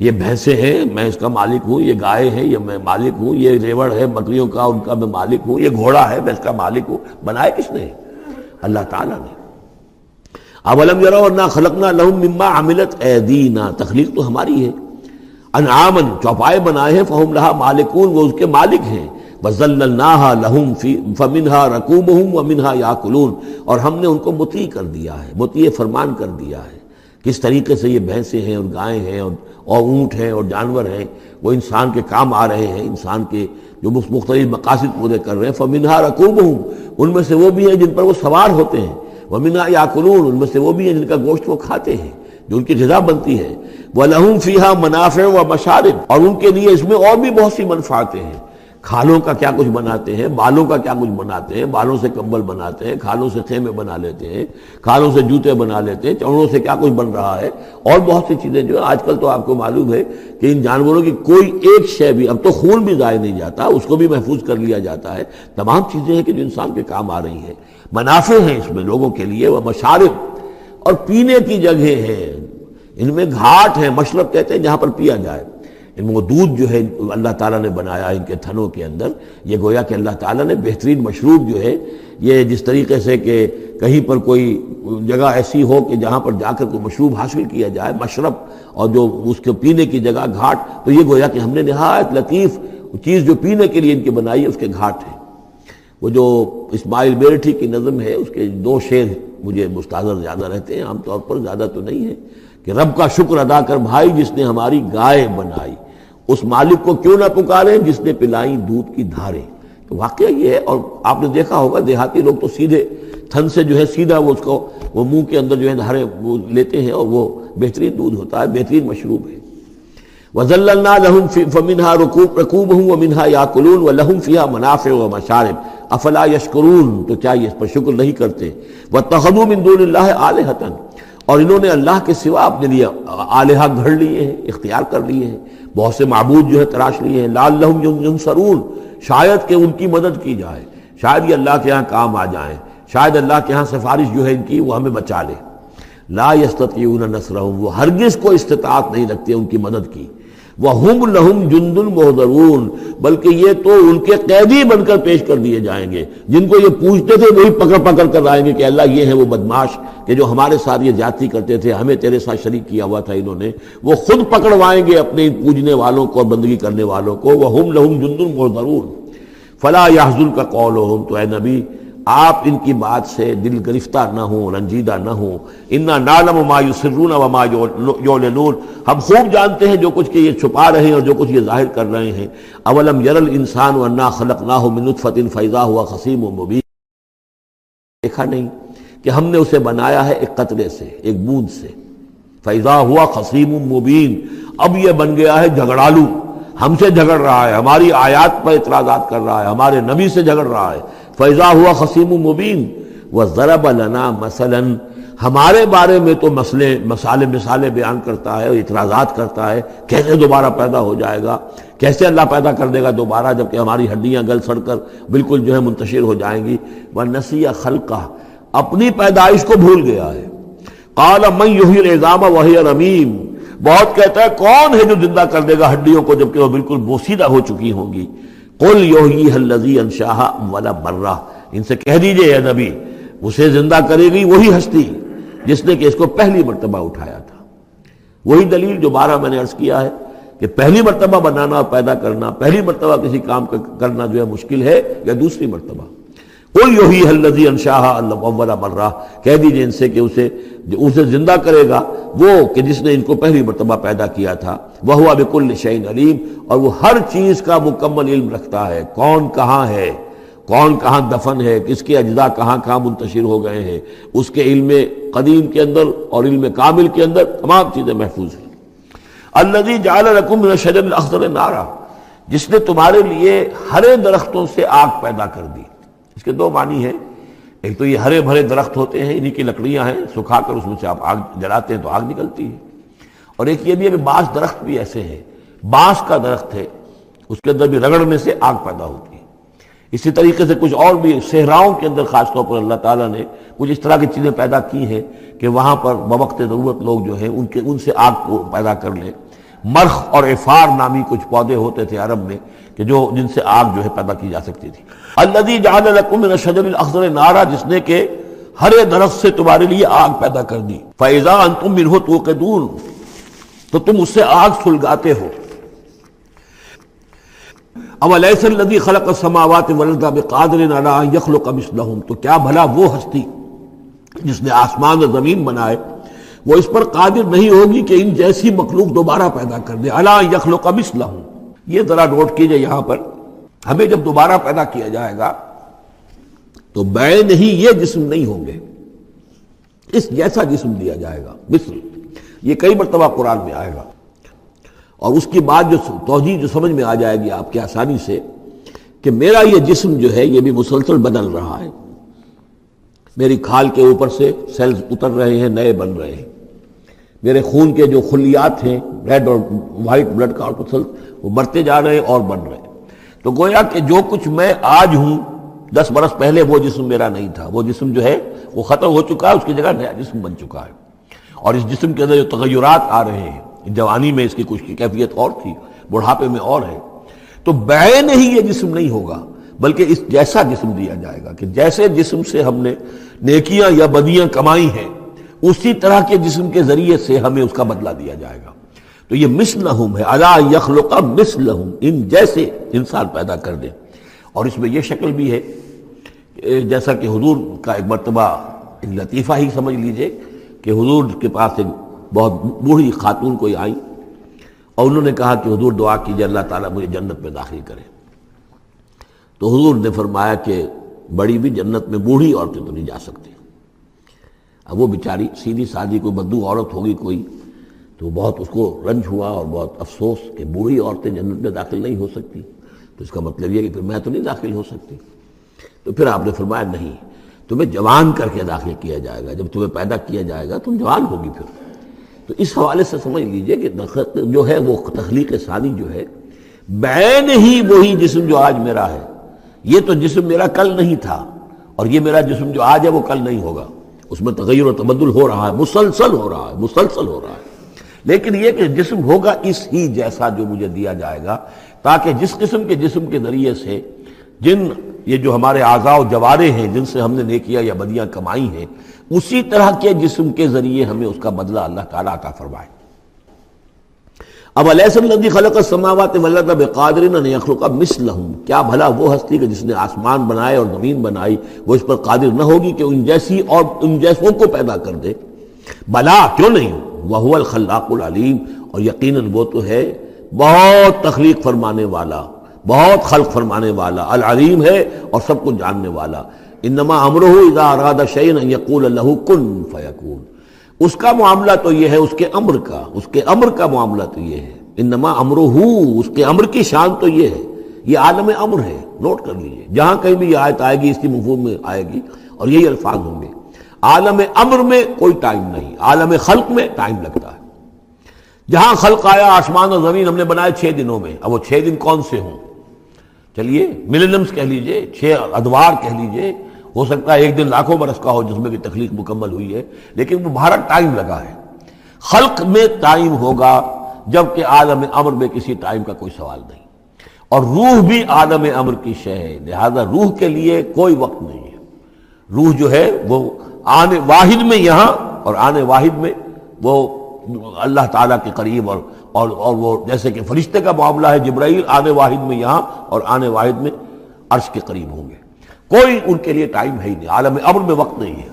یہ بھینسیں ہیں، میں اس کا مالک ہوں، یہ گائے ہیں، یہ میں مالک ہوں، یہ ریوڑ ہے بکریوں کا، ان کا میں مالک ہوں، یہ گھوڑا ہے، میں اس کا مالک ہوں۔ بنائے کس نے؟ اللہ تعالیٰ نے۔ اولم یروا انا خلقنا لهم مما عملت ایدینا، تخلیق تو ہماری ہے، انعامًا چوپائے بنائے ہیں، فہم لہا مالکون، وہ اس کے مالک ہیں، وَذَلَّلْنَاهَا لَهُمْ فَمِنْهَا رَكُوبُهُمْ وَمِنْهَا يَأْكُلُونَ، اور ہم نے ان کو مطیع کر دیا ہے، مطیع فرمان کر دیا ہے۔ کس طریقے سے یہ بھینسیں ہیں اور گائیں ہیں اور اونٹ ہیں اور جانور ہیں، وہ انسان کے کام آ رہے ہیں، انسان کے جو مختلف مقاصد پورے کر رہے ہیں۔ فَمِنْهَا رَكُوبُهُمْ، ان میں سے وہ بھی ہیں جن پر وہ سوار ہوتے ہیں، وَمِنْهَا يَأْكُلُونَ، ان میں سے وہ بھی ہیں جن کا گوشت وہ کھاتے ہیں، جو ان کی غذا بنتی ہے۔ وَلَهُمْ فِيهَا مَنَافِعُ وَمَشَارِبُ، اور ان کے لیے اس میں اور بھی بہت سی منفعتیں ہیں۔ کھالوں کا کیا کچھ بناتے ہیں، بالوں کا کیا کچھ بناتے ہیں، بالوں سے کمبل بناتے ہیں، کھالوں سے خیمے بنا لیتے ہیں، کھالوں سے جوتے بنا لیتے ہیں، چمڑوں سے کیا کچھ بن رہا ہے، اور بہت سی چیزیں جو آج کل تو آپ کو معلوم ہے کہ ان جانوروں کی کوئی ایک شے بھی، اب تو خون بھی ضائع نہیں جاتا، اس کو بھی محفوظ کر لیا جاتا ہے، تمام چیزیں ہیں کہ جو انسان کے کام آ رہی ہیں، منافع ہیں اس میں لوگوں کے لیے، وہ مشارب، اور پینے کی جگہیں ہیں، ان میں گھاٹ ہیں، مشرب کہتے ہیں جہاں پر پیا جائے، ان وہ دودھ جو ہے اللہ تعالیٰ نے بنایا ان کے تھنوں کے اندر، یہ گویا کہ اللہ تعالیٰ نے بہترین مشروب جو ہے، یہ جس طریقے سے کہ کہیں پر کوئی جگہ ایسی ہو کہ جہاں پر جا کر کوئی مشروب حاصل کیا جائے، مشرب، اور جو اس کے پینے کی جگہ گھاٹ، تو یہ گویا کہ ہم نے نہایت لطیف چیز جو پینے کے لیے ان کی بنائی ہے، اس کے گھاٹ ہیں۔ وہ جو اسماعیل بیرٹھی کی نظم ہے، اس کے دو شعر مجھے مستحضر زیادہ رہتے ہیں، عام طور پر زیادہ تو نہیں ہے، کہ رب کا شکر ادا کر بھائی جس نے ہماری گائے بنائی، اس مالک کو کیوں نہ پکاریں جس نے پلائیں دودھ کی دھاریں۔ تو واقعہ یہ ہے، اور آپ نے دیکھا ہوگا دیہاتی لوگ تو سیدھے تھن سے جو ہے سیدھا وہ اس کو وہ منہ کے اندر جو ہے دھاریں وہ لیتے ہیں، اور وہ بہترین دودھ ہوتا ہے، بہترین مشروب ہے۔ وَذَلَّلْنَا لَهُمْ فَمِنْهَا رَكُوبُهُمْ وَمِنْهَا يَأْكُلُونَ وَلَهُمْ فِيهَا مَنَافِعُ وَمَشَارِبُ أَفَلَا يَشْكُرُونَ، تو کیا یہ اس پر شکر نہیں کرتے؟ وَاتَّخَذُوا مِن دُونِ اللَّهِ آلِهَةً، اور انہوں نے اللہ کے سوا اپنے لیے آلہہ گھڑ لیے ہیں، اختیار کر لیے ہیں، بہت سے معبود جو ہے تراش لیے ہیں، لَعَلَّهُمْ يُنصَرُونَ، شاید کہ ان کی مدد کی جائے، شاید یہ اللہ کے ہاں کام آ جائیں، شاید اللہ کے ہاں سفارش جو ہے ان کی وہ ہمیں بچا لے۔ لا يستطيعون نصرهم، وہ ہرگز کو استطاعت نہیں رکھتے ان کی مدد کی۔ وَهُمْ لَهُمْ جُنْدٌ مُحْضَرُونَ، بلکہ یہ تو ان کے قیدی بن کر پیش کر دیے جائیں گے، جن کو یہ پوچھتے تھے وہی پکڑ پکڑ کر لائیں گے کہ اللہ یہ ہیں وہ بدماش کہ جو ہمارے ساتھ یہ زیادتی کرتے تھے، ہمیں تیرے ساتھ شریک کیا ہوا تھا انہوں نے، وہ خود پکڑوائیں گے اپنے پوجنے والوں کو اور بندگی کرنے والوں کو۔ وَهُمْ لَهُمْ جُنْدٌ مُحْضَرُونَ فَلَا يَحْزُنْكَ قَوْلُهُمْ، تو اے نبی آپ ان کی بات سے دل گرفتار نہ ہوں، رنجیدہ نہ ہوں۔ اِنَّا نَعْلَمُ مَا يُسِرُّونَ وَمَا يُعْلِنُونَ، ہم خوب جانتے ہیں جو کچھ کہ یہ چھپا رہے ہیں اور جو کچھ یہ ظاہر کر رہے ہیں۔ اَوَلَمْ يَرَ الْإِنسَانُ أَنَّا خَلَقْنَاهُ مِن نُطْفَةٍ فَإِذَا هُوَ خَصِيمٌ مُبِينٌ، دیکھا نہیں کہ ہم نے اسے بنایا ہے ایک قطرے سے، ایک بوند سے، فَإِذَا هُوَ خَصِيمٌ مُبِينٌ، اب یہ بن گیا ہے جھگڑالو، ہم سے جھگڑ رہا ہے، ہماری آیات پر اعتراضات کر رہا ہے، ہمارے نبی سے جھگڑ رہا ہے۔ فَإِذَا هُوَ خَصِيمٌ مُبِينٌ وَضَرَبَ لَنَا مَثَلًا، ہمارے بارے میں تو مثالیں بیان کرتا ہے اور اعتراضات کرتا ہے، کیسے دوبارہ پیدا ہو جائے گا، کیسے اللہ پیدا کر دے گا دوبارہ جبکہ ہماری ہڈیاں گل سڑ کر بالکل جو ہے منتشر ہو جائیں گی۔ وَنَسِيَ خَلْقَهُ، اپنی پیدائش کو بھول گیا ہے۔ قَالَ مَن يُحْيِي الْعِظَامَ وَهِيَ رَمِيمٌ، بہت کہتا ہے کون ہے جو زندہ کر دے گا ہڈیوں کو جبکہ وہ بالکل بوسیدہ ہو چکی ہوں گی۔ قل یحییھا الذی انشاھا اول مرہ، ان سے کہہ دیجئے اے نبی، اسے زندہ کرے گی وہی ہستی جس نے کہ اس کو پہلی مرتبہ اٹھایا تھا۔ وہی دلیل جو بارہ میں نے عرض کیا ہے کہ پہلی مرتبہ بنانا اور پیدا کرنا، پہلی مرتبہ کسی کام کا کرنا جو ہے مشکل ہے، یا دوسری مرتبہ۔ قل یحییھا الذی انشاھا اول مرہ، کہہ دیجئے ان سے کہ اسے زندہ کرے گا وہ کہ جس نے ان کو پہلی مرتبہ پیدا کیا تھا، وہو بکل شیء علیم، اور وہ ہر چیز کا مکمل علم رکھتا ہے، کون کہاں ہے، کون کہاں دفن ہے، کس کے اجزاء کہاں کہاں منتشر ہو گئے ہیں، اس کے علم قدیم کے اندر اور علم کامل کے اندر تمام چیزیں محفوظ ہیں۔ الذی جعل لکم من الشجر الاخضر نارا، جس نے تمہارے لیے ہرے درختوں سے آگ پیدا کر دی۔ اس کے دو معنی ہیں، ایک تو یہ ہرے بھرے درخت ہوتے ہیں، انہی کی لکڑیاں ہیں، سکھا کر اس میں سے آپ آگ جلاتے ہیں تو آگ نکلتی ہے، اور ایک یہ بھی ہے کہ بعض درخت بھی ایسے ہیں، بانس کا درخت ہے، اس کے اندر بھی رگڑنے سے آگ پیدا ہوتی ہے۔ اسی طریقے سے کچھ اور بھی صحراؤں کے اندر خاص طور پر اللہ تعالیٰ نے کچھ اس طرح کی چیزیں پیدا کی ہیں کہ وہاں پر بوقت ضرورت لوگ جو ہیں ان سے آگ کو پیدا کر لیں۔ مرخ اور عفار نامی کچھ پودے ہوتے تھے عرب میں کہ جن سے آگ جو ہے پیدا کی جا سکتی تھی۔ الذی جعل لکم من الشجر الاخضر نارا، جس نے کہ ہرے درخت سے تمہارے لیے آگ پیدا کر دی۔ فاذا انتم منہ توقدون، تو تم اس سے آگ سلگاتے ہو۔ اولیس الذی خلق السماوات والارض بقادر علی ان یخلق مثلہم، تو کیا بھلا وہ ہستی جس نے آسمان اور زمین بنائے وہ اس پر قادر نہیں ہوگی کہ ان جیسی مخلوق دوبارہ پیدا کر دے، علی ان یخلق مثلہم۔ یہ ذرا نوٹ کیجئے، یہاں پر ہمیں جب دوبارہ پیدا کیا جائے گا تو بے نہیں یہ جسم نہیں ہوں گے، اس جیسا جسم دیا جائے گا، مثل، یہ کئی مرتبہ قرآن میں آئے گا، اور اس کی بات جو توجیہ جو سمجھ میں آ جائے گی آپ کے آسانی سے کہ میرا یہ جسم جو ہے یہ بھی مسلسل بدل رہا ہے، میری کھال کے اوپر سے سیلز اتر رہے ہیں، نئے بن رہے ہیں، میرے خون کے جو خلیات ہیں ریڈ اور وائٹ بلڈ کارپسل وہ بڑھتے جا رہے ہیں اور بن رہے ہیں۔ تو گویا کہ جو کچھ میں آج ہوں 10 برس پہلے وہ جسم میرا نہیں تھا، وہ جسم جو ہے وہ ختم ہو چکا ہے، اس کی جگہ نیا جسم بن چکا ہے، اور اس جسم کے اندر جو تغیرات آ رہے ہیں، جوانی میں اس کی کچھ کی کیفیت اور تھی، بڑھاپے میں اور ہے، تو بعین ہی یہ جسم نہیں ہوگا بلکہ اس جیسا جسم دیا جائے گا کہ جیسے جسم سے ہم نے نیکیاں یا بدیاں کمائی ہیں اسی طرح کے جسم کے ذریعے سے ہمیں اس کا بدلہ دیا جائے گا۔ تو یہ مثلہم ہے، الی یخلق مثلہم، ان جیسے انسان پیدا کر دے۔ اور اس میں یہ شکل بھی ہے جیسا کہ حضور کا ایک مرتبہ ایک لطیفہ ہی سمجھ لیجئے کہ حضور کے پاس ایک بہت بوڑھی خاتون کوئی آئی اور انہوں نے کہا کہ حضور دعا کیجئے اللہ تعالیٰ مجھے جنت میں داخل کرے۔ تو حضور نے فرمایا کہ بڑی بھی جنت میں بوڑھی عورتیں تو نہیں جا سکتی۔ اب وہ بیچاری سیدھی سادھی کوئی بدو عورت ہوگی کوئی، تو بہت اس کو رنج ہوا اور بہت افسوس کہ بوڑھی عورتیں جنت میں داخل نہیں ہو سکتی، تو اس کا مطلب یہ کہ پھر میں تو نہیں داخل ہو سکتی۔ تو پھر آپ نے فرمایا نہیں، تمہیں جوان کر کے داخل کیا جائے گا، جب تمہیں پیدا کیا جائے گا تم جوان ہوگی پھر۔ تو اس حوالے سے سمجھ لیجئے کہ جو ہے وہ تخلیق ثانی جو ہے بعین ہی وہی جسم جو آج میرا ہے، یہ تو جسم میرا کل نہیں تھا، اور یہ میرا جسم جو آج ہے وہ کل نہیں ہوگا، اس میں تغیر و تبدل ہو رہا ہے، مسلسل ہو رہا ہے، مسلسل ہو رہا ہے۔ لیکن یہ کہ جسم ہوگا اس ہی جیسا جو مجھے دیا جائے گا، تاکہ جس قسم کے جسم کے ذریعے سے یہ جو ہمارے اعضاء و جوارے ہیں جن سے ہم نے نیکیاں یا بدیاں کمائی ہیں، اسی طرح کے جسم کے ذریعے ہمیں اس کا بدلہ اللہ تعالیٰ عطا فرمائے۔ اب الیس الذی خلق السماوات والارض بقادر ان یخلق مثلہم، کیا بھلا وہ ہستی کہ جس نے آسمان بنائے اور زمین بنائی وہ اس پر قادر نہ ہوگی کہ ان جیسی اور ان جیسوں کو پیدا کر دے؟ بلا، کیوں نہیں، وہو الخلاق العلیم، اور یقیناً وہ تو ہے بہت تخلیق فرمانے والا، بہت خلق فرمانے والا، العلیم ہے اور سب کو جاننے والا۔ انما امرہ اذا اراد شیئا ان یقول له کن فیکون، اس کا معاملہ تو یہ ہے، اس کے امر کا معاملہ تو یہ ہے، انما امرہ، اس کے امر کی شان تو یہ ہے، یہ عالم امر ہے، نوٹ کر لیجئے، جہاں کہیں بھی یہ آیت آئے گی اس کی مفہوم میں آئے گی اور یہی الفاظ ہوں گے۔ عالم امر میں کوئی ٹائم نہیں، عالم خلق میں ٹائم لگتا ہے۔ جہاں خلق آیا آسمان اور زمین ہم نے بنائے 6 دنوں میں، اب وہ 6 دن کون سے ہوں؟ چلیے ملینمز کہہ لیجئے، 6 ادوار کہہ لیجئے، ہو سکتا ہے ایک دن لاکھوں برس کا ہو جس میں بھی تخلیق مکمل ہوئی ہے، لیکن وہ بھارت ٹائم لگا ہے۔ خلق میں ٹائم ہوگا جبکہ عالم امر میں کسی ٹائم کا کوئی سوال نہیں۔ اور روح بھی عالم امر کی شے ہے، لہذا روح کے لیے کوئی وقت نہیں ہے۔ روح جو ہے وہ آنے واحد میں یہاں اور آنے واحد میں وہ اللہ تعالیٰ کے قریب، اور وہ جیسے کہ فرشتے کا معاملہ ہے، جبرائیل آنے واحد میں یہاں اور آنے واحد میں عرش کے قریب ہوں گے، کوئی ان کے لیے ٹائم ہے ہی نہیں، عالم امر میں وقت نہیں ہے۔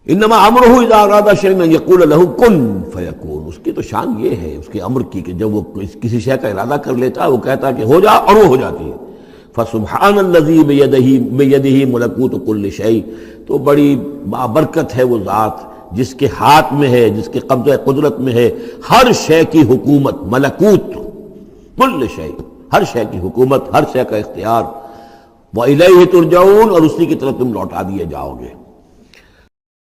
انما امرہ اذا اراد شیئا ان یقول له کن فیکون، اس کی تو شان یہ ہے اس کے امر کی کہ جب وہ کسی شے کا ارادہ کر لیتا ہے وہ کہتا ہے کہ ہو جا، اور وہ ہو جاتی ہے۔ فسبحان الذی بیدہ ملکوت کل شیء، تو بڑی بابرکت ہے وہ ذات جس کے ہاتھ میں ہے، جس کے قبضہ قدرت میں ہے ہر شے کی حکومت، ملکوت کل شیء، ہر شے کی حکومت، ہر شے کا اختیار۔ وَإِلَيْهِ تُرْجَعُونَ، اور اسی کی طرف تم لوٹا دیے جاؤ گے۔